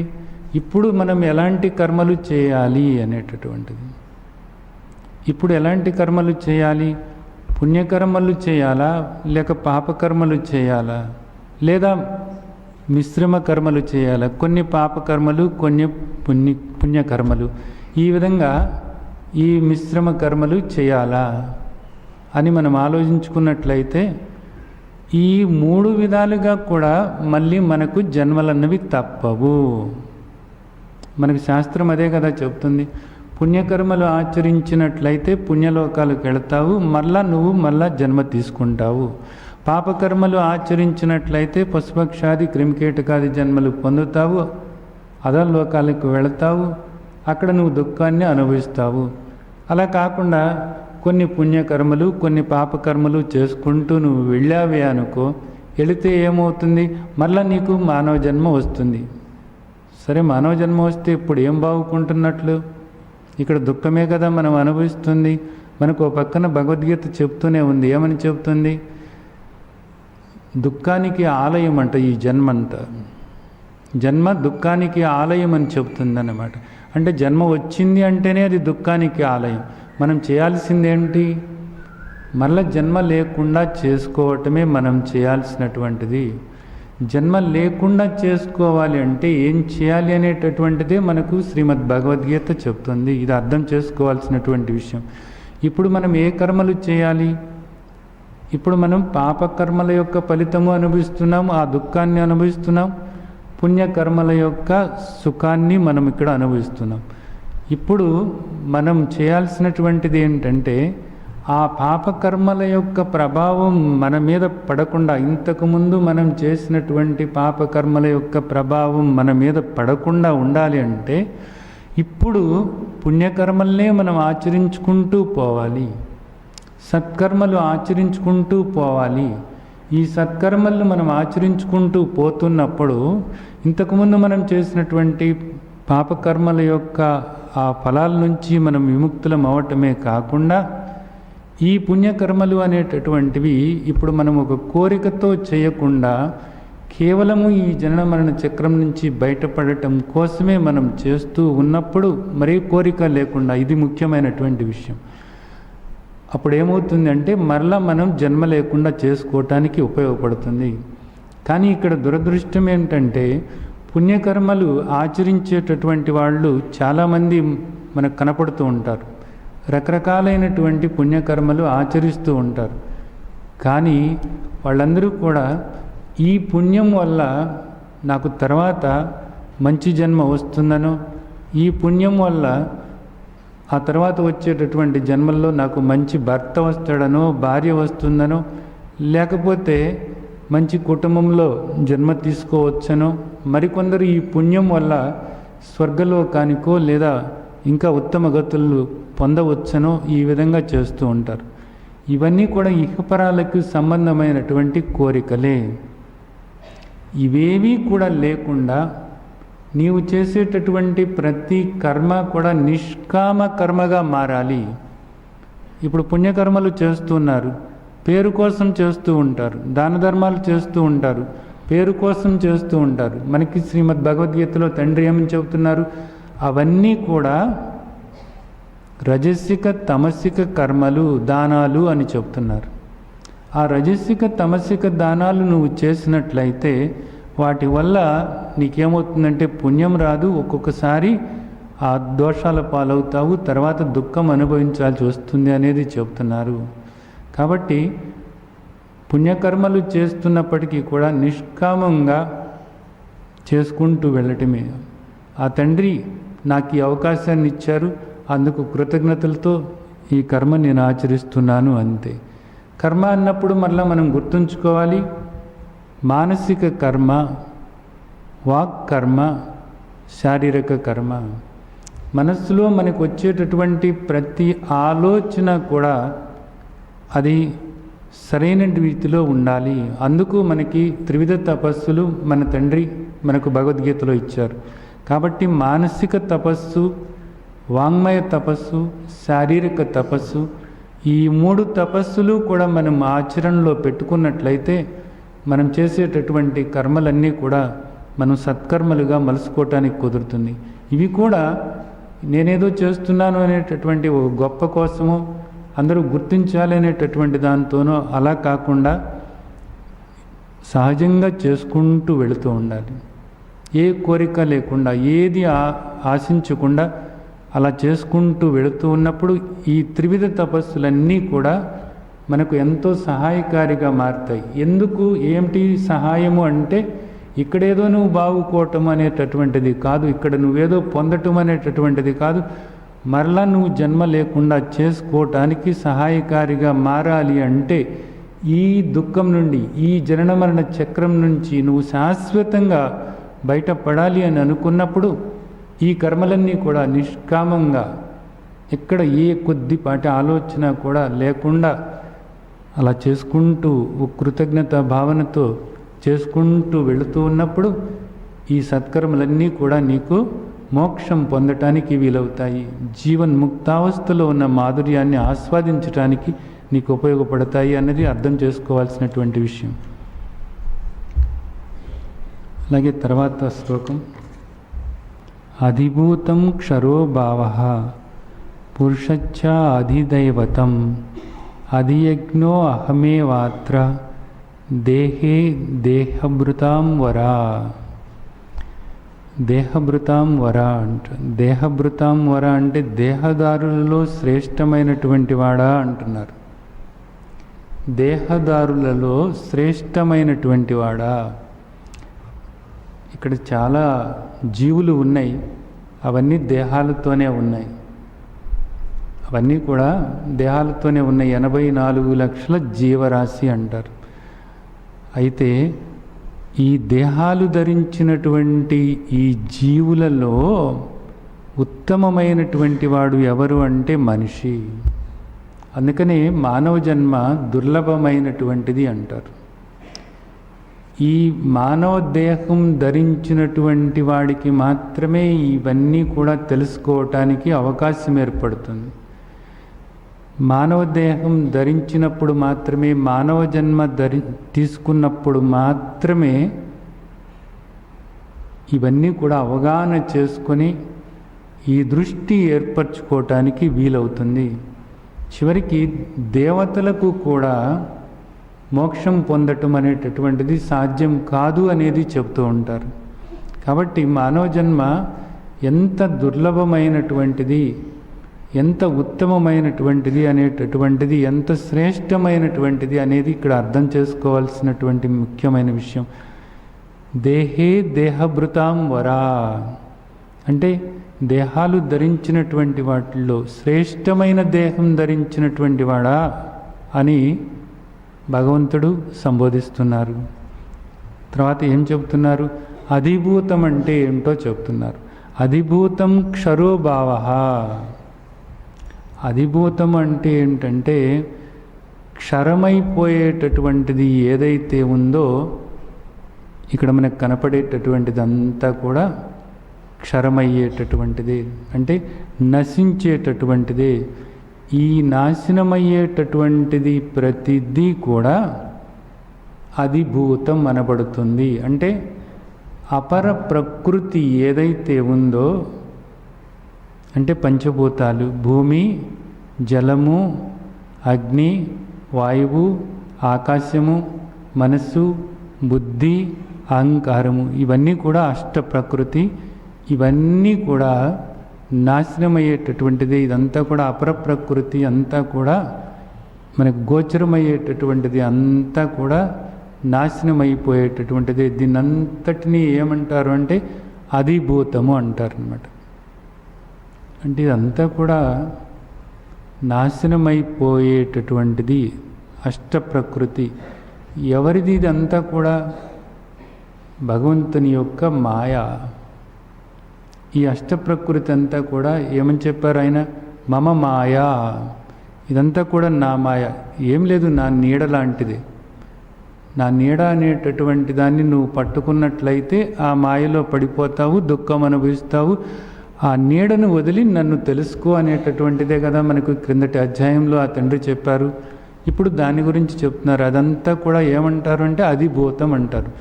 ఇప్పుడు మనం ఎలాంటి కర్మలు చేయాలి అనేటటువంటిది. ఇప్పుడు ఎలాంటి కర్మలు చేయాలి? పుణ్యకర్మలు చేయాలా, లేక పాపకర్మలు చేయాలా, లేదా మిశ్రమ కర్మలు చేయాలా? కొన్ని పాపకర్మలు కొన్ని పుణ్యకర్మలు, ఈ విధంగా ఈ మిశ్రమ కర్మలు చేయాలా అని మనం ఆలోచించుకున్నట్లయితే ఈ మూడు విధాలుగా కూడా మళ్ళీ మనకు జన్మలన్నవి తప్పవు. మనకు శాస్త్రం అదే కదా చెప్తుంది. పుణ్యకర్మలు ఆచరించినట్లయితే పుణ్యలోకాలకు వెళతావు, నువ్వు మళ్ళా జన్మ తీసుకుంటావు. పాపకర్మలు ఆచరించినట్లయితే పశుపక్షాది క్రిమికీటకాది జన్మలు పొందుతావు, అధోలోకాలకు వెళతావు, అక్కడ నువ్వు దుఃఖాన్ని అనుభవిస్తావు. అలా కాకుండా కొన్ని పుణ్యకర్మలు కొన్ని పాపకర్మలు చేసుకుంటూ నువ్వు వెళ్ళావే అనుకో, వెళితే ఏమవుతుంది? మళ్ళీ నీకు మానవ జన్మ వస్తుంది. సరే, మానవ జన్మ వస్తే ఇప్పుడు ఏం బాగుకుంటున్నట్లు? ఇక్కడ దుఃఖమే కదా మనం అనుభవిస్తుంది. మనకు ఓ పక్కన భగవద్గీత చెప్తూనే ఉంది. ఏమని చెప్తుంది? దుఃఖానికి ఆలయం అంట ఈ జన్మంతా. జన్మ దుఃఖానికి ఆలయం అని చెప్తుంది అన్నమాట. అంటే జన్మ వచ్చింది అంటేనే అది దుఃఖానికి ఆలయం. మనం చేయాల్సిందేంటి? మళ్ళీ జన్మ లేకుండా చేసుకోవటమే మనం చేయాల్సినటువంటిది. జన్మ లేకుండా చేసుకోవాలి అంటే ఏం చేయాలి అనేటటువంటిదే మనకు శ్రీమద్ భగవద్గీత చెప్తుంది. ఇది అర్థం చేసుకోవాల్సినటువంటి విషయం. ఇప్పుడు మనం ఏ కర్మలు చేయాలి? ఇప్పుడు మనం పాపకర్మల యొక్క ఫలితము అనుభవిస్తున్నాం, ఆ దుఃఖాన్ని అనుభవిస్తున్నాం. పుణ్యకర్మల యొక్క సుఖాన్ని మనం ఇక్కడ అనుభవిస్తున్నాం. ఇప్పుడు మనం చేయాల్సినటువంటిది ఏంటంటే ఆ పాపకర్మల యొక్క ప్రభావం మన మీద పడకుండా, ఇంతకుముందు మనం చేసినటువంటి పాపకర్మల యొక్క ప్రభావం మన మీద పడకుండా ఉండాలి అంటే ఇప్పుడు పుణ్యకర్మల్నే మనం ఆచరించుకుంటూ పోవాలి, సత్కర్మలు ఆచరించుకుంటూ పోవాలి. ఈ సత్కర్మలను మనం ఆచరించుకుంటూ పోతున్నప్పుడు ఇంతకుముందు మనం చేసినటువంటి పాపకర్మల యొక్క ఆ ఫలాల నుంచి మనం విముక్తులం అవటమే కాకుండా ఈ పుణ్యకర్మలు అనేటటువంటివి ఇప్పుడు మనం ఒక కోరికతో చేయకుండా కేవలము ఈ జనన మరణ చక్రం నుంచి బయటపడటం కోసమే మనం చేస్తూ ఉన్నప్పుడు మరీ కోరిక లేకుండా, ఇది ముఖ్యమైనటువంటి విషయం. అప్పుడు ఏమవుతుంది అంటే మరలా మనం జన్మ లేకుండా చేసుకోవటానికి ఉపయోగపడుతుంది. కానీ ఇక్కడ దురదృష్టం ఏంటంటే పుణ్యకర్మలు ఆచరించేటటువంటి వాళ్ళు చాలామంది మనకు కనపడుతూ ఉంటారు. రకరకాలైనటువంటి పుణ్యకర్మలు ఆచరిస్తూ ఉంటారు. కానీ వాళ్ళందరూ కూడా ఈ పుణ్యం వల్ల నాకు తర్వాత మంచి జన్మ వస్తుందనో, ఈ పుణ్యం వల్ల ఆ తర్వాత వచ్చేటటువంటి జన్మల్లో నాకు మంచి భర్త వస్తాడనో, భార్య వస్తుందనో, లేకపోతే మంచి కుటుంబంలో జన్మ తీసుకోవచ్చనో, మరికొందరు ఈ పుణ్యం వల్ల స్వర్గలోకానికో లేదా ఇంకా ఉత్తమ గతులు పొందవచ్చనో ఈ విధంగా చేస్తూ ఉంటారు. ఇవన్నీ కూడా ఇహపరాలకు సంబంధమైనటువంటి కోరికలే. ఇవేవీ కూడా లేకుండా నీవు చేసేటటువంటి ప్రతి కర్మ కూడా నిష్కామ కర్మగా మారాలి. ఇప్పుడు పుణ్యకర్మలు చేస్తున్నారు, పేరు కోసం చేస్తూ ఉంటారు, దాన ధర్మాలు చేస్తూ ఉంటారు, పేరు కోసం చేస్తూ ఉంటారు. మనకి శ్రీమద్ భగవద్గీతలో తండ్రి ఏమని చెబుతున్నారు? అవన్నీ కూడా రజసిక తమసిక కర్మలు, దానాలు అని చెప్తున్నారు. ఆ రజసిక తమసిక దానాలు నువ్వు చేసినట్లయితే వాటి వల్ల నీకేమవుతుందంటే పుణ్యం రాదు, ఒక్కొక్కసారి ఆ దోషాల పాలవుతావు, తర్వాత దుఃఖం అనుభవించాల్సి వస్తుంది అనేది చెప్తున్నారు. కాబట్టి పుణ్యకర్మలు చేస్తున్నప్పటికీ కూడా నిష్కామంగా చేసుకుంటూ వెళ్ళటమే. ఆ తండ్రి నాకు ఈ అవకాశాన్ని ఇచ్చారు, అందుకు కృతజ్ఞతలతో ఈ కర్మ నేను ఆచరిస్తున్నాను, అంతే. కర్మ అన్నప్పుడు మళ్ళీ మనం గుర్తుంచుకోవాలి, మానసిక కర్మ, వాక్ కర్మ, శారీరక కర్మ. మనస్సులో మనకు వచ్చేటటువంటి ప్రతి ఆలోచన కూడా అది సరైన రీతిలో ఉండాలి. అందుకు మనకి త్రివిధ తపస్సులు మన తండ్రి మనకు భగవద్గీతలో ఇచ్చారు. కాబట్టి మానసిక తపస్సు, వాంగ్మయ తపస్సు, శారీరక తపస్సు, ఈ 3 తపస్సులు కూడా మనం ఆచరణలో పెట్టుకున్నట్లయితే మనం చేసేటటువంటి కర్మలన్నీ కూడా మనం సత్కర్మలుగా మలుసుకోవటానికి కుదురుతుంది. ఇవి కూడా నేనేదో చేస్తున్నాను అనేటటువంటి ఒక గొప్ప కోసమో అందరూ గుర్తించాలి అనేటటువంటి దాంతోనో అలా కాకుండా సహజంగా చేసుకుంటూ వెళుతూ ఉండాలి. ఏ కోరిక లేకుండా, ఏది ఆశించకుండా అలా చేసుకుంటూ వెళుతూ ఉన్నప్పుడు ఈ త్రివిధ తపస్సులన్నీ కూడా మనకు ఎంతో సహాయకారిగా మారుతాయి. ఎందుకు, ఏమిటి సహాయము అంటే ఇక్కడేదో నువ్వు బాగుకోవటం అనేటటువంటిది కాదు, ఇక్కడ నువ్వేదో పొందటం అనేటటువంటిది కాదు, మరలా నువ్వు జన్మ లేకుండా చేసుకోవటానికి సహాయకారిగా మారాలి. అంటే ఈ దుఃఖం నుండి, ఈ జనన మరణ చక్రం నుంచి నువ్వు శాశ్వతంగా బయటపడాలి అని అనుకున్నప్పుడు ఈ కర్మలన్నీ కూడా నిష్కామంగా, ఎక్కడ ఏ కొద్దిపాటి ఆలోచన కూడా లేకుండా అలా చేసుకుంటూ కృతజ్ఞత భావనతో చేసుకుంటూ వెళుతూ ఉన్నప్పుడు ఈ సత్కర్మలన్నీ కూడా నీకు మోక్షం పొందటానికి వీలవుతాయి. జీవన్ముక్తావస్థలో ఉన్న మాధుర్యాన్ని ఆస్వాదించడానికి నీకు ఉపయోగపడతాయి అన్నది అర్థం చేసుకోవాల్సినటువంటి విషయం. అలాగే తర్వాత శ్లోకం, అధిభూతం క్షరో భావః పురుషచ్చ అధిదైవతం అధియజ్ఞో అహమేవాత్ర దేహే దేహభృతాం వరా. దేహభృతాం వరా అంట. దేహభృతాం వరా అంటే దేహదారులలో శ్రేష్టమైనటువంటి వాడా అంటున్నారు. దేహదారులలో శ్రేష్టమైనటువంటి వాడా. ఇక్కడ చాలా జీవులు ఉన్నాయి, అవన్నీ దేహాలతోనే ఉన్నాయి, అవన్నీ కూడా దేహాలతోనే ఉన్నాయి. 84 లక్షల జీవరాశి అంటారు. అయితే ఈ దేహాలు ధరించినటువంటి ఈ జీవులలో ఉత్తమమైనటువంటి వాడు ఎవరు అంటే మనిషి. అందుకనే మానవ జన్మ దుర్లభమైనటువంటిది అంటారు. ఈ మానవ దేహం ధరించినటువంటి వాడికి మాత్రమే ఇవన్నీ కూడా తెలుసుకోవటానికి అవకాశం ఏర్పడుతుంది. మానవ దేహం ధరించినప్పుడు మాత్రమే, మానవ జన్మ తీసుకున్నప్పుడు మాత్రమే ఇవన్నీ కూడా అవగాహన చేసుకొని ఈ దృష్టి ఏర్పరచుకోవటానికి వీలవుతుంది. చివరికి దేవతలకు కూడా మోక్షం పొందటం అనేటటువంటిది సాధ్యం కాదు అనేది చెప్తూ ఉంటారు. కాబట్టి మానవ జన్మ ఎంత దుర్లభమైనటువంటిది, ఎంత ఉత్తమమైనటువంటిది అనేటటువంటిది, ఎంత శ్రేష్టమైనటువంటిది అనేది ఇక్కడ అర్థం చేసుకోవాల్సినటువంటి ముఖ్యమైన విషయం. దేహే దేహభృతాం వరా అంటే దేహాలు ధరించినటువంటి వాటిల్లో శ్రేష్టమైన దేహం ధరించినటువంటి వాడా అని భగవంతుడు సంబోధిస్తున్నారు. తర్వాత ఏం చెప్తున్నారు? అధిభూతం అంటే ఏంటో చెప్తున్నారు. అధిభూతం క్షరోభావ. అధిభూతం అంటే ఏంటంటే క్షరమైపోయేటటువంటిది ఏదైతే ఉందో, ఇక్కడ మనకు కనపడేటటువంటిదంతా కూడా క్షరమయ్యేటటువంటిది, అంటే నశించేటటువంటిది. ఈ నాశనమయ్యేటటువంటిది ప్రతిదీ కూడా అధిభూతం అనబడుతుంది. అంటే అపర ప్రకృతి ఏదైతే ఉందో, అంటే పంచభూతాలు భూమి, జలము, అగ్ని, వాయువు, ఆకాశము, మనస్సు, బుద్ధి, అహంకారము, ఇవన్నీ కూడా అష్ట ప్రకృతి. ఇవన్నీ కూడా నాశనమయ్యేటటువంటిది. ఇదంతా కూడా అపర ప్రకృతి అంతా కూడా మనకు గోచరమయ్యేటటువంటిది, అంతా కూడా నాశనమైపోయేటటువంటిది. దీన్నంతటినీ ఏమంటారు అంటే అధిభూతము అంటారు అన్నమాట. అంటే ఇదంతా కూడా నాశనమైపోయేటటువంటిది అష్ట ప్రకృతి. ఎవరిది ఇదంతా కూడా? భగవంతుని యొక్క మాయ. ఈ అష్టప్రకృతి అంతా కూడా ఏమని చెప్పారు ఆయన? మమ మాయా. ఇదంతా కూడా నా మాయ. ఏం లేదు, నా నీడ లాంటిది. నా నీడ అనేటటువంటి దాన్ని నువ్వు పట్టుకున్నట్లయితే ఆ మాయలో పడిపోతావు, దుఃఖం అనుభవిస్తావు. ఆ నీడను వదిలి నన్ను తెలుసుకో అనేటటువంటిదే కదా మనకు క్రిందటి అధ్యాయంలో ఆ తండ్రి చెప్పారు. ఇప్పుడు దాని గురించి చెప్తున్నారు. అదంతా కూడా ఏమంటారు అంటే అధిభూతం అంటారు.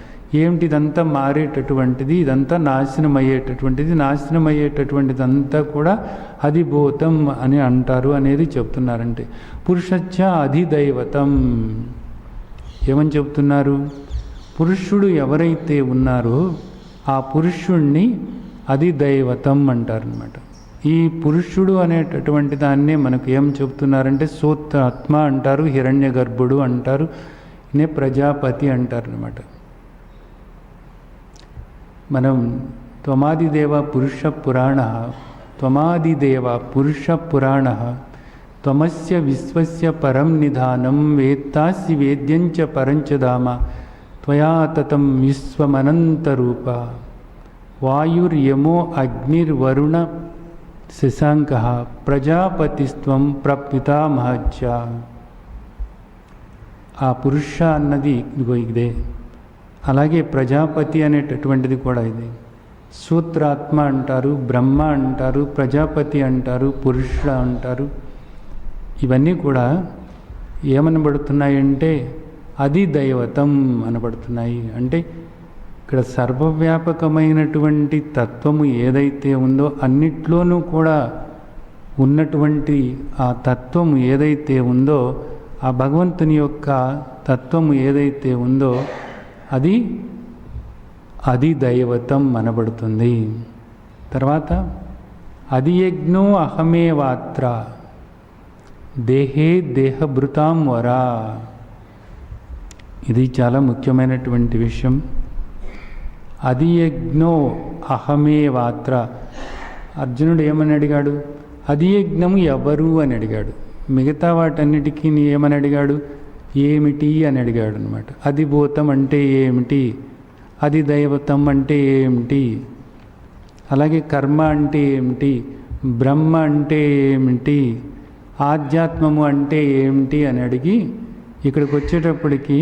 ఏమిటి? ఇదంతా మారేటటువంటిది, ఇదంతా నాశనమయ్యేటటువంటిది. నాశనమయ్యేటటువంటిది అంతా కూడా అధిభూతం అని అంటారు అనేది చెప్తున్నారంటే. పురుషచ్చ అధిదైవతం. ఏమని చెప్తున్నారు? పురుషుడు ఎవరైతే ఉన్నారో ఆ పురుషుణ్ణి అధిదైవతం అంటారనమాట. ఈ పురుషుడు అనేటటువంటి దాన్నే మనకు ఏం చెప్తున్నారంటే సూత్రాత్మ అంటారు, హిరణ్య గర్భుడు అంటారు, నే ప్రజాపతి అంటారనమాట. మనం త్వమాదిదేవ పురుష పురాణ, త్వమాదిదేవ పురుష పురాణ, త్వమస్య విశ్వస్య పరం నిధానం, వేత్తాసి వేద్యంచ పరంచ ధామ, త్వయా తతం విశ్వమనంతరూప, వాయుర్యమో అగ్నిర్వరుణ శశాంక, ప్రజాపతిస్త్వం ప్రపితామహచ్చ. ఆ పురుష అన్నది ఇదిగో ఇదే. అలాగే ప్రజాపతి అనేటటువంటిది కూడా ఇది. సూత్రాత్మ అంటారు, బ్రహ్మ అంటారు, ప్రజాపతి అంటారు, పురుష అంటారు. ఇవన్నీ కూడా ఏమనబడుతున్నాయంటే అధిదైవతం అనబడుతున్నాయి. అంటే ఇక్కడ సర్వవ్యాపకమైనటువంటి తత్వము ఏదైతే ఉందో, అన్నిట్లోనూ కూడా ఉన్నటువంటి ఆ తత్వము ఏదైతే ఉందో, ఆ భగవంతుని యొక్క తత్వము ఏదైతే ఉందో అది అధిదైవతం అనబడుతుంది. తర్వాత అధియజ్ఞో అహమేవాత్ర దేహే దేహభృతాం వరా. ఇది చాలా ముఖ్యమైనటువంటి విషయం. అధియజ్ఞో అహమేవాత్ర. అర్జునుడు ఏమని అడిగాడు? అధియజ్ఞము ఎవరు అని అడిగాడు. మిగతా వాటన్నిటికీ ఏమని అడిగాడు? ఏమిటి అని అడిగాడు అనమాట. అధిభూతం అంటే ఏమిటి, అధిదైవతం అంటే ఏమిటి, అలాగే కర్మ అంటే ఏమిటి, బ్రహ్మ అంటే ఏమిటి, ఆధ్యాత్మము అంటే ఏమిటి అని అడిగి ఇక్కడికి వచ్చేటప్పటికి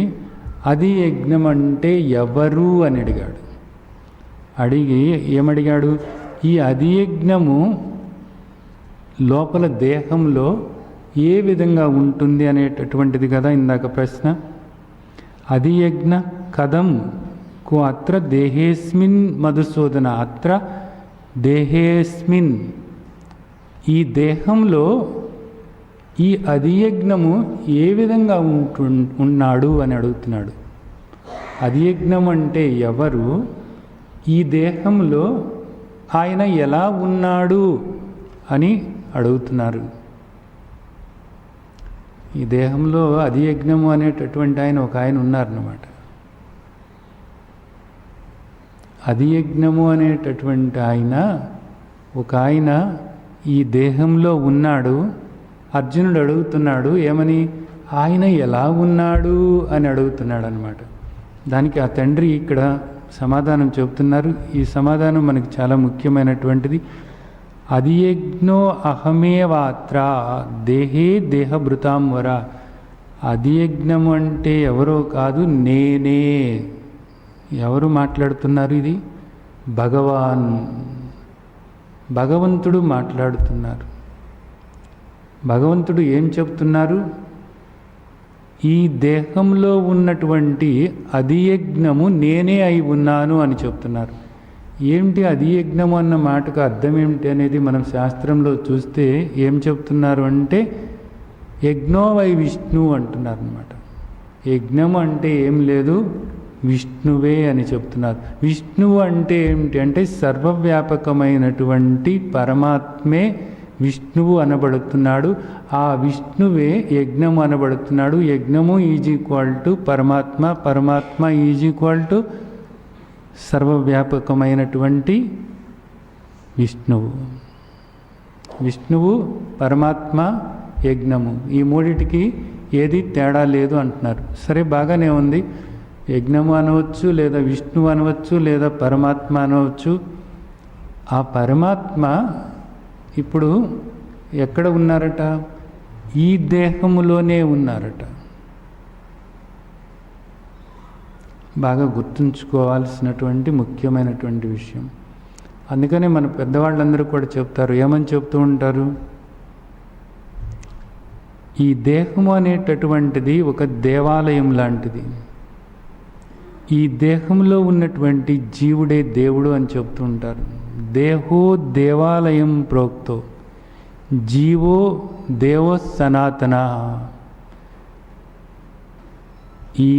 అది యజ్ఞం అంటే ఎవరు అని అడిగాడు. అడిగి ఏమడిగాడు? ఈ అధియజ్ఞము లోపల దేహంలో ఏ విధంగా ఉంటుంది అనేటటువంటిది కదా ఇందాక ప్రశ్న. అధియజ్ఞ కథం కు అత్ర దేహేస్మిన్ మధుసూదన, అత్ర దేహేస్మిన్, ఈ దేహంలో ఈ అధియజ్ఞము ఏ విధంగా ఉన్నాడు అని అడుగుతున్నాడు. అధియజ్ఞం అంటే ఎవరు, ఈ దేహంలో ఆయన ఎలా ఉన్నాడు అని అడుగుతున్నారు. ఈ దేహంలో అధియజ్ఞము అనేటటువంటి ఆయన ఒక ఆయన ఉన్నారన్నమాట. అధియజ్ఞము అనేటటువంటి ఆయన ఒక ఆయన ఈ దేహంలో ఉన్నాడు. అర్జునుడు అడుగుతున్నాడు ఏమని? ఆయన ఎలా ఉన్నాడు అని అడుగుతున్నాడు అన్నమాట. దానికి ఆ తండ్రి ఇక్కడ సమాధానం చెబుతున్నారు. ఈ సమాధానం మనకి చాలా ముఖ్యమైనటువంటిది. అధియజ్ఞో అహమేవాత్ర దేహే దేహభృతాంవర. అధియజ్ఞము అంటే ఎవరో కాదు, నేనే. ఎవరు మాట్లాడుతున్నారు? ఇది భగవంతుడు మాట్లాడుతున్నారు. భగవంతుడు ఏం చెప్తున్నారు? ఈ దేహంలో ఉన్నటువంటి అధియజ్ఞము నేనే అయి ఉన్నాను అని చెప్తున్నారు. ఏమిటి అధియజ్ఞము అన్న మాటకు అర్థం ఏమిటి అనేది మనం శాస్త్రంలో చూస్తే ఏం చెప్తున్నారు అంటే యజ్ఞో వై విష్ణు అంటున్నారు అన్నమాట. యజ్ఞము అంటే ఏం లేదు, విష్ణువే అని చెప్తున్నారు. విష్ణువు అంటే ఏమిటి అంటే సర్వవ్యాపకమైనటువంటి పరమాత్మే విష్ణువు అనబడుతున్నాడు. ఆ విష్ణువే యజ్ఞము అనబడుతున్నాడు. యజ్ఞము ఈజ్ ఈక్వల్ టు పరమాత్మ, పరమాత్మ ఈజ్ ఈక్వల్ టు సర్వవ్యాపకమైనటువంటి విష్ణువు. విష్ణువు, పరమాత్మ, యజ్ఞము, ఈ మూడిటికి ఏది తేడా లేదు అంటున్నారు. సరే, బాగానే ఉంది. యజ్ఞము అనవచ్చు, లేదా విష్ణువు అనవచ్చు, లేదా పరమాత్మ అనవచ్చు. ఆ పరమాత్మ ఇప్పుడు ఎక్కడ ఉన్నారట? ఈ దేహములోనే ఉన్నారట. బాగా గుర్తుంచుకోవాల్సినటువంటి ముఖ్యమైనటువంటి విషయం. అందుకనే మన పెద్దవాళ్ళందరూ కూడా చెప్తారు, ఏమని చెప్తూ ఉంటారు? ఈ దేహము అనేటటువంటిది ఒక దేవాలయం లాంటిది. ఈ దేహంలో ఉన్నటువంటి జీవుడే దేవుడు అని చెప్తూ ఉంటారు. దేహో దేవాలయం ప్రోక్తో జీవో దేవో సనాతన. ఈ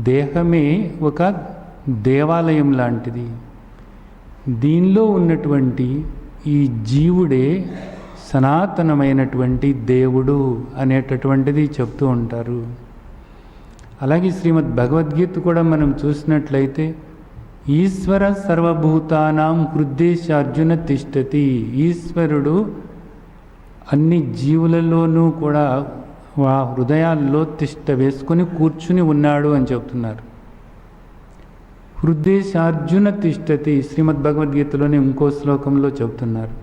దేహమే ఒక దేవాలయం లాంటిది. దీనిలో ఉన్నటువంటి ఈ జీవుడే సనాతనమైనటువంటి దేవుడు అనేటటువంటిది చెప్తూ ఉంటారు. అలాగే శ్రీమద్ భగవద్గీత కూడా మనం చూసినట్లయితే ఈశ్వర సర్వభూతానాం హృద్దేశ అర్జున తిష్టతి. ఈశ్వరుడు అన్ని జీవులలోనూ కూడా ఆ హృదయాల్లో తిష్ట వేసుకొని కూర్చుని ఉన్నాడు అని చెప్తున్నారు. హృద్దేశ అర్జున తిష్టతి శ్రీమద్ భగవద్గీతలోనే ఇంకో శ్లోకంలో చెబుతున్నారు.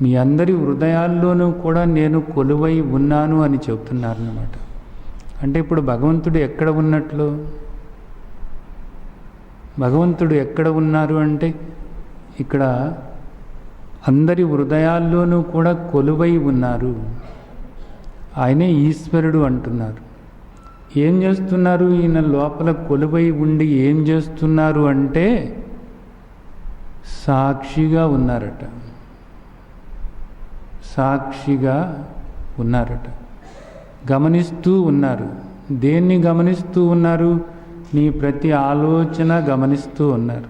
మీ అందరి హృదయాల్లోనూ కూడా నేను కొలువై ఉన్నాను అని చెబుతున్నారు అన్నమాట. అంటే ఇప్పుడు భగవంతుడు ఎక్కడ ఉన్నట్లు? భగవంతుడు ఎక్కడ ఉన్నారు అంటే ఇక్కడ అందరి హృదయాల్లోనూ కూడా కొలువై ఉన్నారు. ఆయనే ఈశ్వరుడు అంటున్నారు. ఏం చేస్తున్నారు? ఈయన లోపల కొలువై ఉండి ఏం చేస్తున్నారు అంటే సాక్షిగా ఉన్నారట. సాక్షిగా ఉన్నారట. గమనిస్తూ ఉన్నారు. దేన్ని గమనిస్తూ ఉన్నారు? నీ ప్రతి ఆలోచన గమనిస్తూ ఉన్నారు.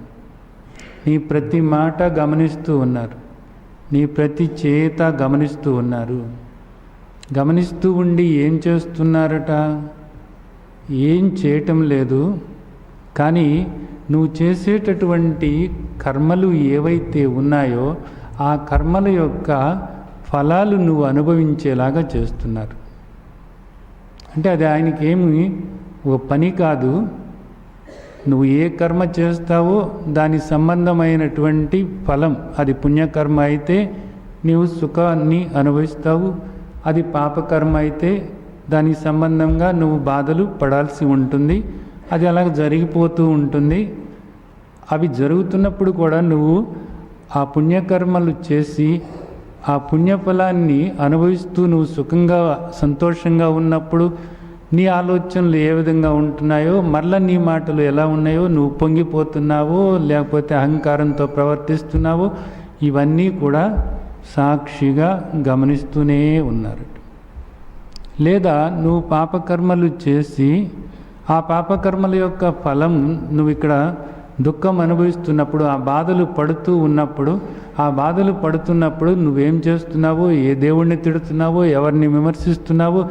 నీ ప్రతి మాట గమనిస్తూ ఉన్నారు. నీ ప్రతి చేత గమనిస్తూ ఉన్నారు. గమనిస్తూ ఉండి ఏం చేస్తున్నారట? ఏం చేయటం లేదు. కానీ నువ్వు చేసేటటువంటి కర్మలు ఏవైతే ఉన్నాయో ఆ కర్మల యొక్క ఫలాలు నువ్వు అనుభవించేలాగా చేస్తున్నారు. అంటే అది ఆయనకి ఏమి ఒక పని కాదు. నువ్వు ఏ కర్మ చేస్తావో దాని సంబంధమైనటువంటి ఫలం, అది పుణ్యకర్మ అయితే నీవు సుఖాన్ని అనుభవిస్తావు, అది పాపకర్మ అయితే దానికి సంబంధంగా నువ్వు బాధలు పడాల్సి ఉంటుంది. అది అలా జరిగిపోతూ ఉంటుంది. అవి జరుగుతున్నప్పుడు కూడా నువ్వు ఆ పుణ్యకర్మలు చేసి ఆ పుణ్యఫలాన్ని అనుభవిస్తూ నువ్వు సుఖంగా సంతోషంగా ఉన్నప్పుడు నీ ఆలోచనలు ఏ విధంగా ఉంటున్నాయో, మరలా నీ మాటలు ఎలా ఉన్నాయో, నువ్వు పొంగిపోతున్నావో లేకపోతే అహంకారంతో ప్రవర్తిస్తున్నావో, ఇవన్నీ కూడా సాక్షిగా గమనిస్తూనే ఉన్నారు. లేదా నువ్వు పాపకర్మలు చేసి ఆ పాపకర్మల యొక్క ఫలం నువ్వు ఇక్కడ దుఃఖం అనుభవిస్తున్నప్పుడు, ఆ బాధలు పడుతూ ఉన్నప్పుడు, ఆ బాధలు పడుతున్నప్పుడు నువ్వేం చేస్తున్నావో, ఏ దేవుణ్ణి తిడుతున్నావో, ఎవరిని విమర్శిస్తున్నావో,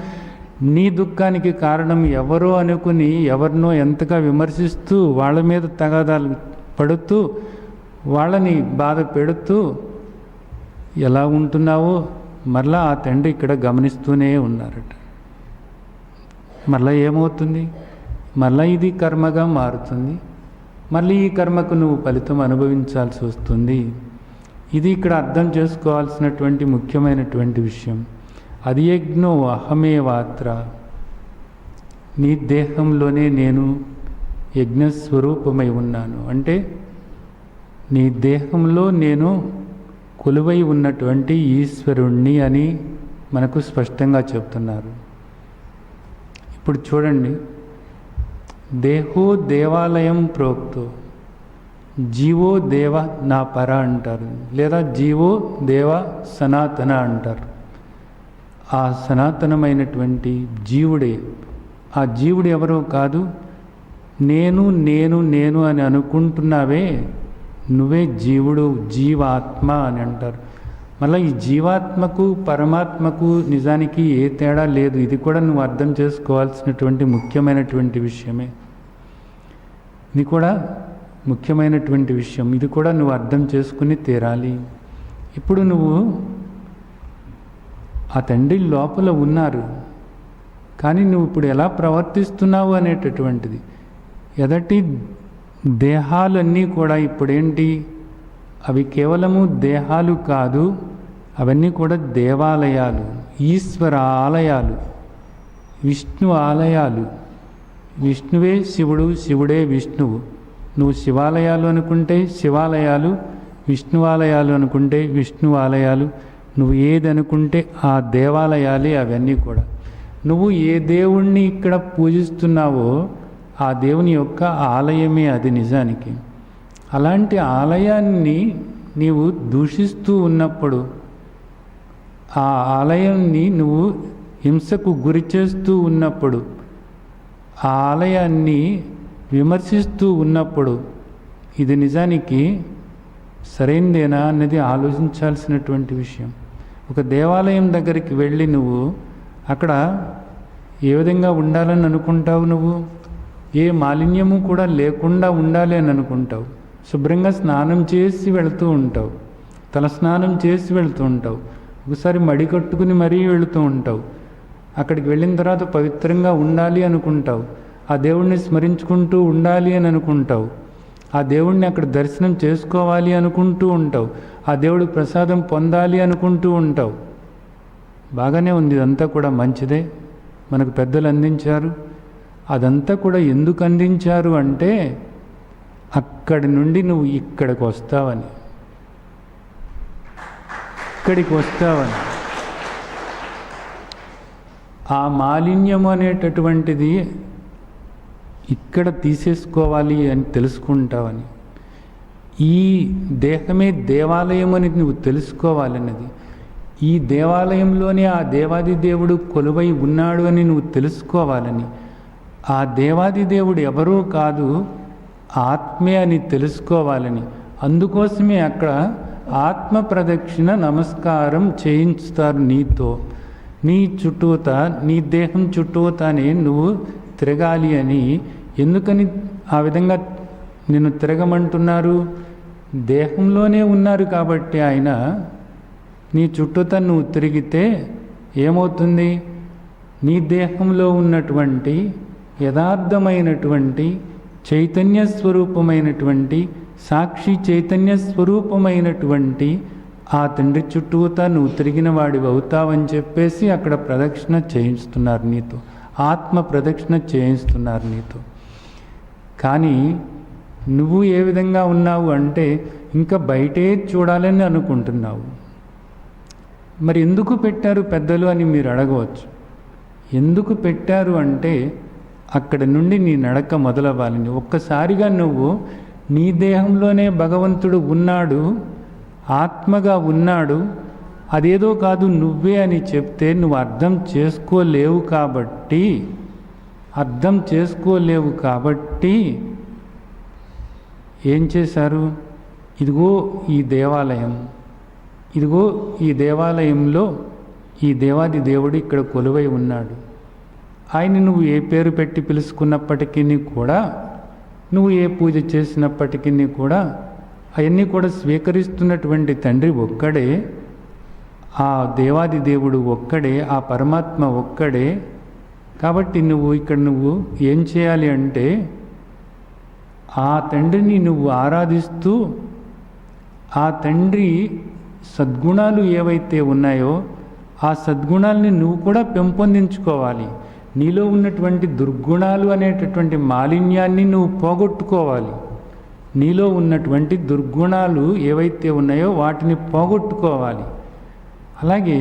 నీ దుఃఖానికి కారణం ఎవరో అనుకుని ఎవరినో ఎంతగా విమర్శిస్తూ వాళ్ళ మీద తగాదాలు పడుతూ వాళ్ళని బాధ పెడుతూ ఎలా ఉంటున్నావో మరలా ఆ తండ్రి ఇక్కడ గమనిస్తూనే ఉన్నారట. మరలా ఏమవుతుంది? మరలా ఇది కర్మగా మారుతుంది. మళ్ళీ ఈ కర్మకు నువ్వు ఫలితం అనుభవించాల్సి వస్తుంది. ఇది ఇక్కడ అర్థం చేసుకోవాల్సినటువంటి ముఖ్యమైనటువంటి విషయం. అది యజ్ఞో అహమేవాత్ర, నీ దేహంలోనే నేను యజ్ఞస్వరూపమై ఉన్నాను. అంటే నీ దేహంలో నేను కొలువై ఉన్నటువంటి ఈశ్వరుణ్ణి అని మనకు స్పష్టంగా చెప్తున్నారు. ఇప్పుడు చూడండి, దేహో దేవాలయం ప్రోక్తో జీవో దేవ నా పర అంటారు, లేదా జీవో దేవ సనాతన అంటారు. ఆ సనాతనమైనటువంటి జీవుడే, ఆ జీవుడు ఎవరో కాదు, నేను నేను నేను అని అనుకుంటున్నావే నువ్వే జీవుడు, జీవాత్మ అని అంటారు. మళ్ళీ ఈ జీవాత్మకు పరమాత్మకు నిజానికి ఏ తేడా లేదు. ఇది కూడా నువ్వు అర్థం చేసుకోవాల్సినటువంటి ముఖ్యమైనటువంటి విషయమే. ఇది కూడా ముఖ్యమైనటువంటి విషయం. ఇది కూడా నువ్వు అర్థం చేసుకుని తీరాలి. ఇప్పుడు నువ్వు ఆ తండ్రి లోపల ఉన్నారు, కానీ నువ్వు ఇప్పుడు ఎలా ప్రవర్తిస్తున్నావు అనేటటువంటిది. ఎదటి దేహాలన్నీ కూడా ఇప్పుడేంటి, అవి కేవలము దేహాలు కాదు, అవన్నీ కూడా దేవాలయాలు, ఈశ్వర ఆలయాలు, విష్ణు ఆలయాలు. విష్ణువే శివుడు, శివుడే విష్ణువు. నువ్వు శివాలయాలు అనుకుంటే శివాలయాలు, విష్ణువాలయాలు అనుకుంటే విష్ణు ఆలయాలు. నువ్వు ఏది అనుకుంటే ఆ దేవాలయాలే అవన్నీ కూడా. నువ్వు ఏ దేవుణ్ణి ఇక్కడ పూజిస్తున్నావో ఆ దేవుని యొక్క ఆలయమే అది నిజానికి. అలాంటి ఆలయాన్ని నీవు దూషిస్తూ ఉన్నప్పుడు, ఆ ఆలయాన్ని నువ్వు హింసకు గురి చేస్తూ ఉన్నప్పుడు, ఆ ఆలయాన్ని విమర్శిస్తూ ఉన్నప్పుడు, ఇది నిజానికి సరైనదేనా అన్నది ఆలోచించాల్సినటువంటి విషయం. ఒక దేవాలయం దగ్గరికి వెళ్ళి నువ్వు అక్కడ ఏ విధంగా ఉండాలని అనుకుంటావు? నువ్వు ఏ మాలిన్యము కూడా లేకుండా ఉండాలి అని అనుకుంటావు. శుభ్రంగా స్నానం చేసి వెళుతూ ఉంటావు, తల స్నానం చేసి వెళుతూ ఉంటావు, ఒకసారి మడి కట్టుకుని మరీ వెళుతూ ఉంటావు. అక్కడికి వెళ్ళిన తర్వాత పవిత్రంగా ఉండాలి అనుకుంటావు, ఆ దేవుణ్ణి స్మరించుకుంటూ ఉండాలి అని అనుకుంటావు, ఆ దేవుణ్ణి అక్కడ దర్శనం చేసుకోవాలి అనుకుంటూ ఉంటావు, ఆ దేవుడి ప్రసాదం పొందాలి అనుకుంటూ ఉంటావు. బాగానే ఉంది, ఇదంతా కూడా మంచిదే, మనకు పెద్దలు అందించారు. అదంతా కూడా ఎందుకు అందించారు అంటే అక్కడి నుండి నువ్వు ఇక్కడికి వస్తావని, ఇక్కడికి వస్తావని. ఆ మాలిన్యము అనేటటువంటిది ఇక్కడ తీసేసుకోవాలి అని తెలుసుకుంటావని, ఈ దేహమే దేవాలయం అని నువ్వు తెలుసుకోవాలన్నది, ఈ దేవాలయంలోనే ఆ దేవాది దేవుడు కొలువై ఉన్నాడు అని నువ్వు తెలుసుకోవాలని, ఆ దేవాది దేవుడు ఎవరూ కాదు ఆత్మే అని తెలుసుకోవాలని, అందుకోసమే అక్కడ ఆత్మ ప్రదక్షిణ నమస్కారం చేయించుతారు నీతో. నీ చుట్టూత, నీ దేహం చుట్టూతానే నువ్వు తిరగాలి అని. ఎందుకని ఆ విధంగా నిన్ను తిరగమంటున్నారు? దేహంలోనే ఉన్నారు కాబట్టి ఆయన నీ చుట్టూతా నువ్వు తిరిగితే ఏమవుతుంది? నీ దేహంలో ఉన్నటువంటి యథార్థమైనటువంటి చైతన్య స్వరూపమైనటువంటి, సాక్షి చైతన్య స్వరూపమైనటువంటి ఆ తండ్రి చుట్టూతా నువ్వు తిరిగిన వాడివి అవుతావని చెప్పేసి అక్కడ ప్రదక్షిణ చేయిస్తున్నారు నీతో, ఆత్మ ప్రదక్షిణ చేయిస్తున్నారు నీతో. కానీ నువ్వు ఏ విధంగా ఉన్నావు అంటే ఇంకా బయటే చూడాలని అనుకుంటున్నావు. మరి ఎందుకు పెట్టారు పెద్దలు అని మీరు అడగవచ్చు. ఎందుకు పెట్టారు అంటే అక్కడ నుండి నీ నడక మొదలవ్వాలని. ఒక్కసారిగా నువ్వు నీ దేహంలోనే భగవంతుడు ఉన్నాడు, ఆత్మగా ఉన్నాడు, అదేదో కాదు నువ్వే అని చెప్తే నువ్వు అర్థం చేసుకోలేవు కాబట్టి ఏం చేశారు? ఇదిగో ఈ దేవాలయం, ఇదిగో ఈ దేవాలయంలో ఈ దేవాది దేవుడు ఇక్కడ కొలువై ఉన్నాడు. ఆయన నువ్వు ఏ పేరు పెట్టి పిలుచుకున్నప్పటికీ కూడా, నువ్వు ఏ పూజ చేసినప్పటికీ కూడా అవన్నీ కూడా స్వీకరిస్తున్నటువంటి తండ్రి ఒక్కడే, ఆ దేవాది దేవుడు ఒక్కడే, ఆ పరమాత్మ ఒక్కడే. కాబట్టి నువ్వు ఏం చేయాలి అంటే ఆ తండ్రిని నువ్వు ఆరాధిస్తూ ఆ తండ్రి సద్గుణాలు ఏవైతే ఉన్నాయో ఆ సద్గుణాలని నువ్వు కూడా పెంపొందించుకోవాలి. నీలో ఉన్నటువంటి దుర్గుణాలు అనేటటువంటి మాలిన్యాన్ని నువ్వు పోగొట్టుకోవాలి. నీలో ఉన్నటువంటి దుర్గుణాలు ఏవైతే ఉన్నాయో వాటిని పోగొట్టుకోవాలి. అలాగే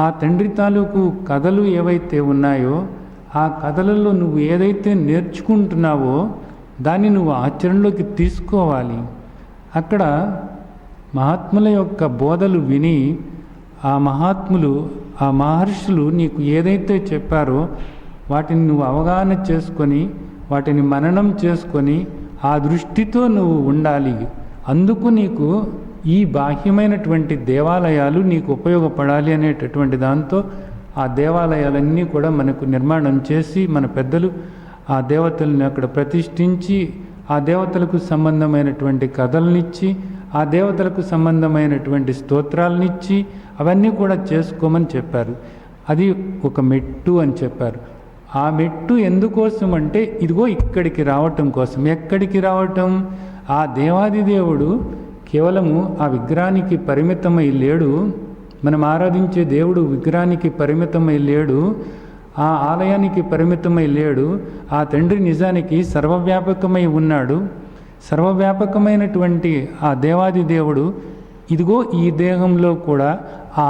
ఆ తండ్రి తాలూకు కథలు ఏవైతే ఉన్నాయో ఆ కథలలో నువ్వు ఏదైతే నేర్చుకుంటున్నావో దాన్ని నువ్వు ఆచరణలోకి తీసుకోవాలి. అక్కడ మహాత్ముల యొక్క బోధలు విని ఆ మహాత్ములు, ఆ మహర్షులు నీకు ఏదైతే చెప్పారో వాటిని నువ్వు అవగాహన చేసుకొని వాటిని మననం చేసుకొని ఆ దృష్టితో నువ్వు ఉండాలి. అందుకు నీకు ఈ బాహ్యమైనటువంటి దేవాలయాలు నీకు ఉపయోగపడాలి అనేటటువంటి దాంతో ఆ దేవాలయాలన్నీ కూడా మనకు నిర్మాణం చేసి మన పెద్దలు ఆ దేవతలను అక్కడ ప్రతిష్ఠించి ఆ దేవతలకు సంబంధమైనటువంటి కథలనిచ్చి ఆ దేవతలకు సంబంధమైనటువంటి స్తోత్రాలనిచ్చి అవన్నీ కూడా చేసుకోమని చెప్పారు. అది ఒక మెట్టు అని చెప్పారు. ఆ మెట్టు ఎందుకోసం అంటే ఇదిగో ఇక్కడికి రావటం కోసం. ఎక్కడికి రావటం? ఆ దేవాది దేవుడు కేవలము ఆ విగ్రహానికి పరిమితమై లేడు. మనం ఆరాధించే దేవుడు విగ్రహానికి పరిమితమై లేడు, ఆ ఆలయానికి పరిమితమై లేడు. ఆ తండ్రి నిజానికి సర్వవ్యాపకమై ఉన్నాడు. సర్వవ్యాపకమైనటువంటి ఆ దేవాది దేవుడు ఇదిగో ఈ దేహంలో కూడా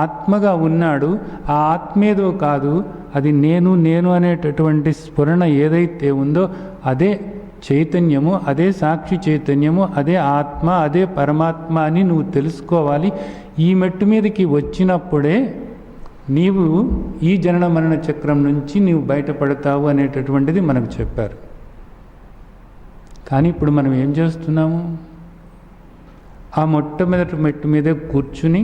ఆత్మగా ఉన్నాడు. ఆ ఆత్మేదో కాదు, అది నేను అనేటటువంటి స్ఫురణ ఏదైతే ఉందో అదే చైతన్యము, అదే సాక్షి చైతన్యము, అదే ఆత్మ, అదే పరమాత్మ అని నువ్వు తెలుసుకోవాలి. ఈ మెట్టు మీదకి వచ్చినప్పుడే నీవు ఈ జనన మరణ చక్రం నుంచి నీవు బయటపడతావు అనేటటువంటిది మనకు చెప్పారు. కానీ ఇప్పుడు మనం ఏం చేస్తున్నాము? ఆ మొట్టమొదటి మెట్టు మీదే కూర్చుని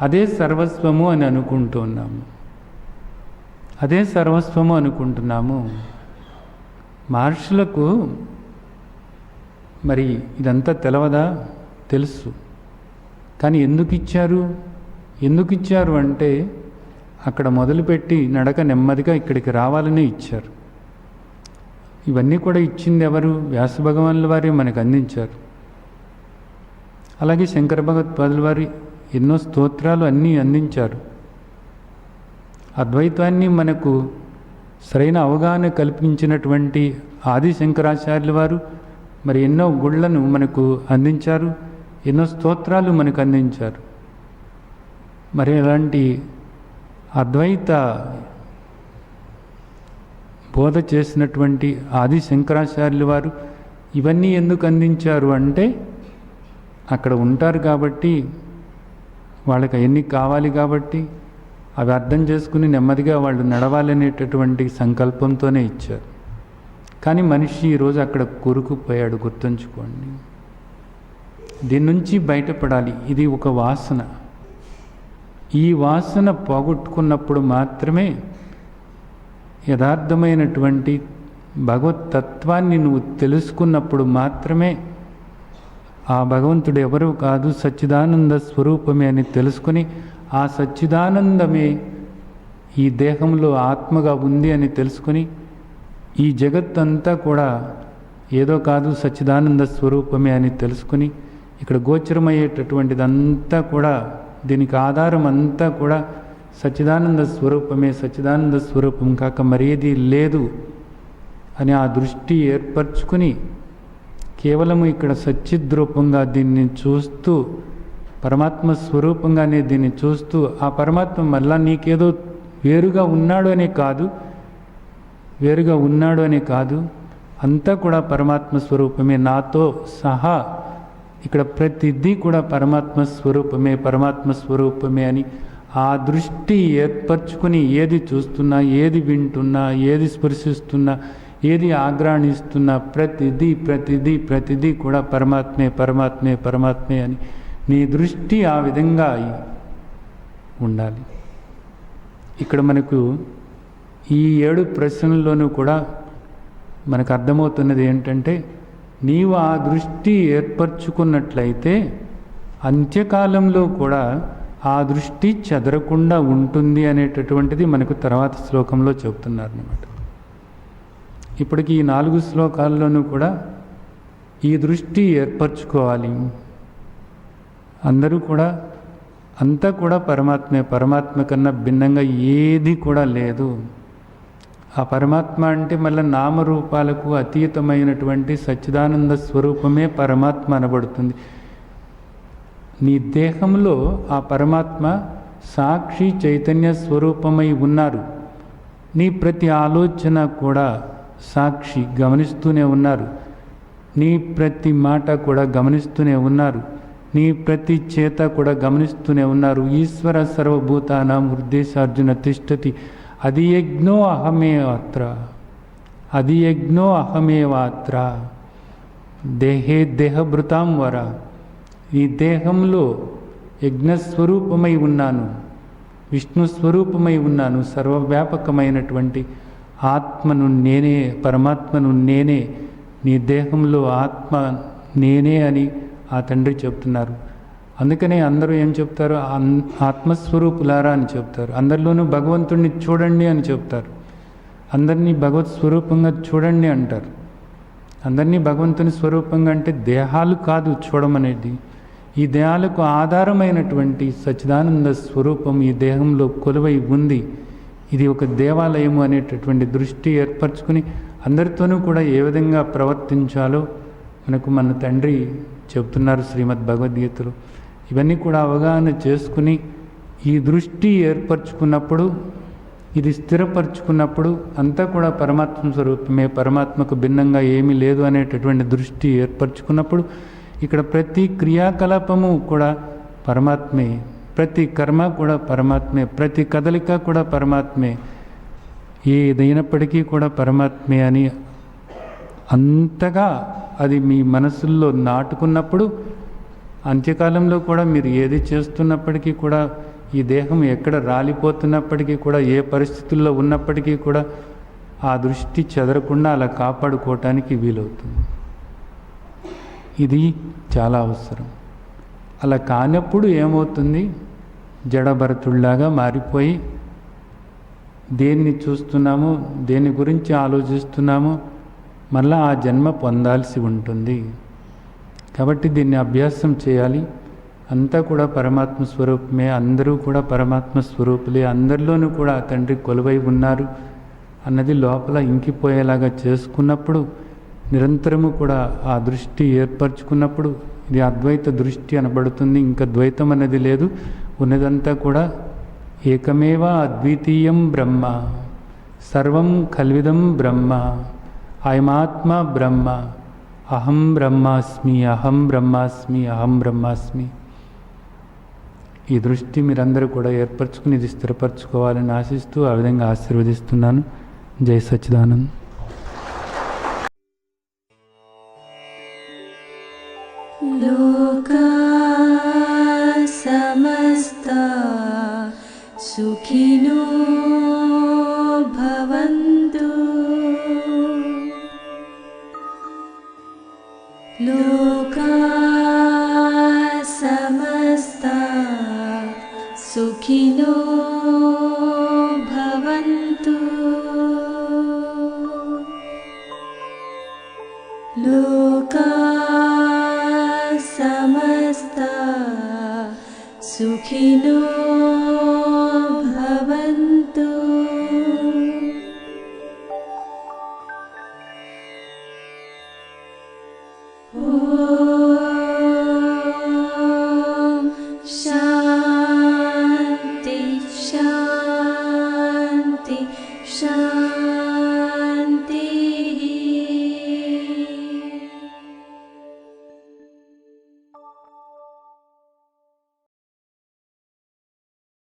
అదే సర్వస్వము అని అనుకుంటున్నాము, అదే సర్వస్వము అనుకుంటున్నాము. మహర్షులకు మరి ఇదంతా తెలవదా? తెలుసు. కానీ ఎందుకు ఇచ్చారు అంటే అక్కడ మొదలుపెట్టి నడక నెమ్మదిగా ఇక్కడికి రావాలనే ఇచ్చారు. ఇవన్నీ కూడా ఇచ్చింది ఎవరు? వ్యాస భగవానుల వారే మనకు అందించారు. అలాగే శంకర భగవత్పాదుల వారి ఎన్నో స్తోత్రాలు అన్నీ అందించారు. అద్వైతాన్ని మనకు సరైన అవగాహన కల్పించినటువంటి ఆది శంకరాచార్యుల వారు మరి ఎన్నో గుళ్ళను మనకు అందించారు, ఎన్నో స్తోత్రాలు మనకు అందించారు. మరి అలాంటి అద్వైత బోధ చేసినటువంటి ఆది శంకరాచార్యుల వారు ఇవన్నీ ఎందుకు అందించారు అంటే అక్కడ ఉంటారు కాబట్టి, వాళ్ళకి అవన్నీ కావాలి కాబట్టి అవి అర్థం చేసుకుని నెమ్మదిగా వాళ్ళు నడవాలనేటటువంటి సంకల్పంతోనే ఇచ్చారు. కానీ మనిషి ఈరోజు అక్కడ కూరుకుపోయాడు. గుర్తుంచుకోండి, దీని నుంచి బయటపడాలి. ఇది ఒక వాసన. ఈ వాసన పోగొట్టుకున్నప్పుడు మాత్రమే యథార్థమైనటువంటి భగవత్ తత్వాన్ని నువ్వు తెలుసుకున్నప్పుడు మాత్రమే ఆ భగవంతుడు ఎవరు కాదు, సచ్చిదానంద స్వరూపమే అని తెలుసుకుని ఆ సచ్చిదానందమే ఈ దేహంలో ఆత్మగా ఉంది అని తెలుసుకుని ఈ జగత్తంతా కూడా ఏదో కాదు సచ్చిదానంద స్వరూపమే అని తెలుసుకుని ఇక్కడ గోచరమయ్యేటటువంటిదంతా కూడా, దీనికి ఆధారం అంతా కూడా సచ్చిదానంద స్వరూపమే, సచ్చిదానంద స్వరూపం కాక మరేది లేదు అని ఆ దృష్టి ఏర్పరచుకుని కేవలము ఇక్కడ సచ్చిద్రూపంగా దీన్ని చూస్తూ, పరమాత్మ స్వరూపంగానే దీన్ని చూస్తూ, ఆ పరమాత్మ మళ్ళా నీకేదో వేరుగా ఉన్నాడు అనే కాదు, అంతా కూడా పరమాత్మ స్వరూపమే, నాతో సహా ఇక్కడ ప్రతిదీ కూడా పరమాత్మ స్వరూపమే అని ఆ దృష్టి ఏర్పరచుకుని ఏది చూస్తున్నా, ఏది వింటున్నా, ఏది స్పర్శిస్తున్నా, ఏది ఆగ్రాణిస్తున్నా ప్రతిదీ కూడా పరమాత్మే అని నీ దృష్టి ఆ విధంగా ఉండాలి. ఇక్కడ మనకు ఈ 7 ప్రశ్నల్లోనూ కూడా మనకు అర్థమవుతున్నది ఏంటంటే, నీవు ఆ దృష్టి ఏర్పరచుకున్నట్లయితే అంత్యకాలంలో కూడా ఆ దృష్టి చెదరకుండా ఉంటుంది అనేటటువంటిది మనకు తర్వాత శ్లోకంలో చెబుతున్నారు అన్నమాట. ఇప్పటికి ఈ 4 శ్లోకాల్లోనూ కూడా ఈ దృష్టి ఏర్పరచుకోవాలి. అందరూ కూడా అంతా కూడా పరమాత్మ కన్నా భిన్నంగా ఏది కూడా లేదు. ఆ పరమాత్మ అంటే మళ్ళీ నామరూపాలకు అతీతమైనటువంటి సచ్చిదానంద స్వరూపమే పరమాత్మ అనబడుతుంది. నీ దేహంలో ఆ పరమాత్మ సాక్షి చైతన్య స్వరూపమై ఉన్నారు. నీ ప్రతి ఆలోచన కూడా సాక్షి గమనిస్తూనే ఉన్నారు. నీ ప్రతి మాట కూడా గమనిస్తూనే ఉన్నారు. నీ ప్రతి చేత కూడా గమనిస్తూనే ఉన్నారు. ఈశ్వర సర్వభూతానాం హృదయేశార్జున తిష్టతి అధియజ్ఞో అహమేవాత్ర దేహే దేహభృతాం వర. ఈ దేహంలో యజ్ఞస్వరూపమై ఉన్నాను, విష్ణు స్వరూపమై ఉన్నాను, సర్వవ్యాపకమైనటువంటి ఆత్మను నేనే, పరమాత్మను నేనే, నీ దేహంలో ఆత్మ నేనే అని ఆ తండ్రి చెప్తున్నారు. అందుకనే అందరూ ఏం చెప్తారు, ఆత్మస్వరూపులారా అని చెప్తారు. అందరిలోనూ భగవంతుడిని చూడండి అని చెప్తారు. అందరినీ భగవత్ స్వరూపంగా చూడండి అంటారు. అందరినీ భగవంతుని స్వరూపంగా అంటే దేహాలు కాదు చూడమనేది, ఈ దేహాలకు ఆధారమైనటువంటి సచ్చిదానంద స్వరూపం ఈ దేహంలో కొలువై ఉంది. ఇది ఒక దేవాలయము అనేటటువంటి దృష్టి ఏర్పరచుకుని అందరితోనూ కూడా ఏ విధంగా ప్రవర్తించాలో మనకు మన తండ్రి చెబుతున్నారు శ్రీమద్ భగవద్గీతలో. ఇవన్నీ కూడా అవగాహన చేసుకుని ఈ దృష్టి ఏర్పరచుకున్నప్పుడు, ఇది స్థిరపరచుకున్నప్పుడు అంతా కూడా పరమాత్మ స్వరూపమే, పరమాత్మకు భిన్నంగా ఏమీ లేదు అనేటటువంటి దృష్టి ఏర్పరచుకున్నప్పుడు ఇక్కడ ప్రతి క్రియాకలాపము కూడా పరమాత్మే, ప్రతి కర్మ కూడా పరమాత్మే, ప్రతి కదలిక కూడా పరమాత్మే, ఏదైనప్పటికీ కూడా పరమాత్మే అని అంతగా అది మీ మనసుల్లో నాటుకున్నప్పుడు అంత్యకాలంలో కూడా మీరు ఏది చేస్తున్నప్పటికీ కూడా, ఈ దేహం ఎక్కడ రాలిపోతున్నప్పటికీ కూడా, ఏ పరిస్థితుల్లో ఉన్నప్పటికీ కూడా ఆ దృష్టి చెదరకుండా అలా కాపాడుకోవటానికి వీలవుతుంది. ఇది చాలా అవసరం. అలా కానప్పుడు ఏమవుతుంది, జడభరతుల్లాగా మారిపోయి దేన్ని చూస్తున్నామో, దేని గురించి ఆలోచిస్తున్నామో మళ్ళా ఆ జన్మ పొందాల్సి ఉంటుంది. కాబట్టి దీన్ని అభ్యాసం చేయాలి. అంతా కూడా పరమాత్మ స్వరూపమే, అందరూ కూడా పరమాత్మ స్వరూపులే, అందరిలోనూ కూడా ఆ తండ్రి కొలువై ఉన్నారు అన్నది లోపల ఇంకిపోయేలాగా చేసుకున్నప్పుడు, నిరంతరము కూడా ఆ దృష్టి ఏర్పరచుకున్నప్పుడు ఇది అద్వైత దృష్టి అనబడుతుంది. ఇంకా ద్వైతం అనేది లేదు, ఉన్నదంతా కూడా ఏకమేవ అద్వితీయం బ్రహ్మ, సర్వం కల్విదం బ్రహ్మ, అయమాత్మ బ్రహ్మ, అహం బ్రహ్మాస్మి, అహం బ్రహ్మాస్మి, అహం బ్రహ్మాస్మి. ఈ దృష్టి మీరందరూ కూడా ఏర్పరచుకుని ఇది స్థిరపరచుకోవాలని ఆశిస్తూ ఆ విధంగా ఆశీర్వదిస్తున్నాను. జై సచ్చిదానంద్. లోకా సమస్తా సుఖినో భవంతు. లోకా సమస్తా సుఖినో భవంతు. లోకా సమస్తా सुखिनो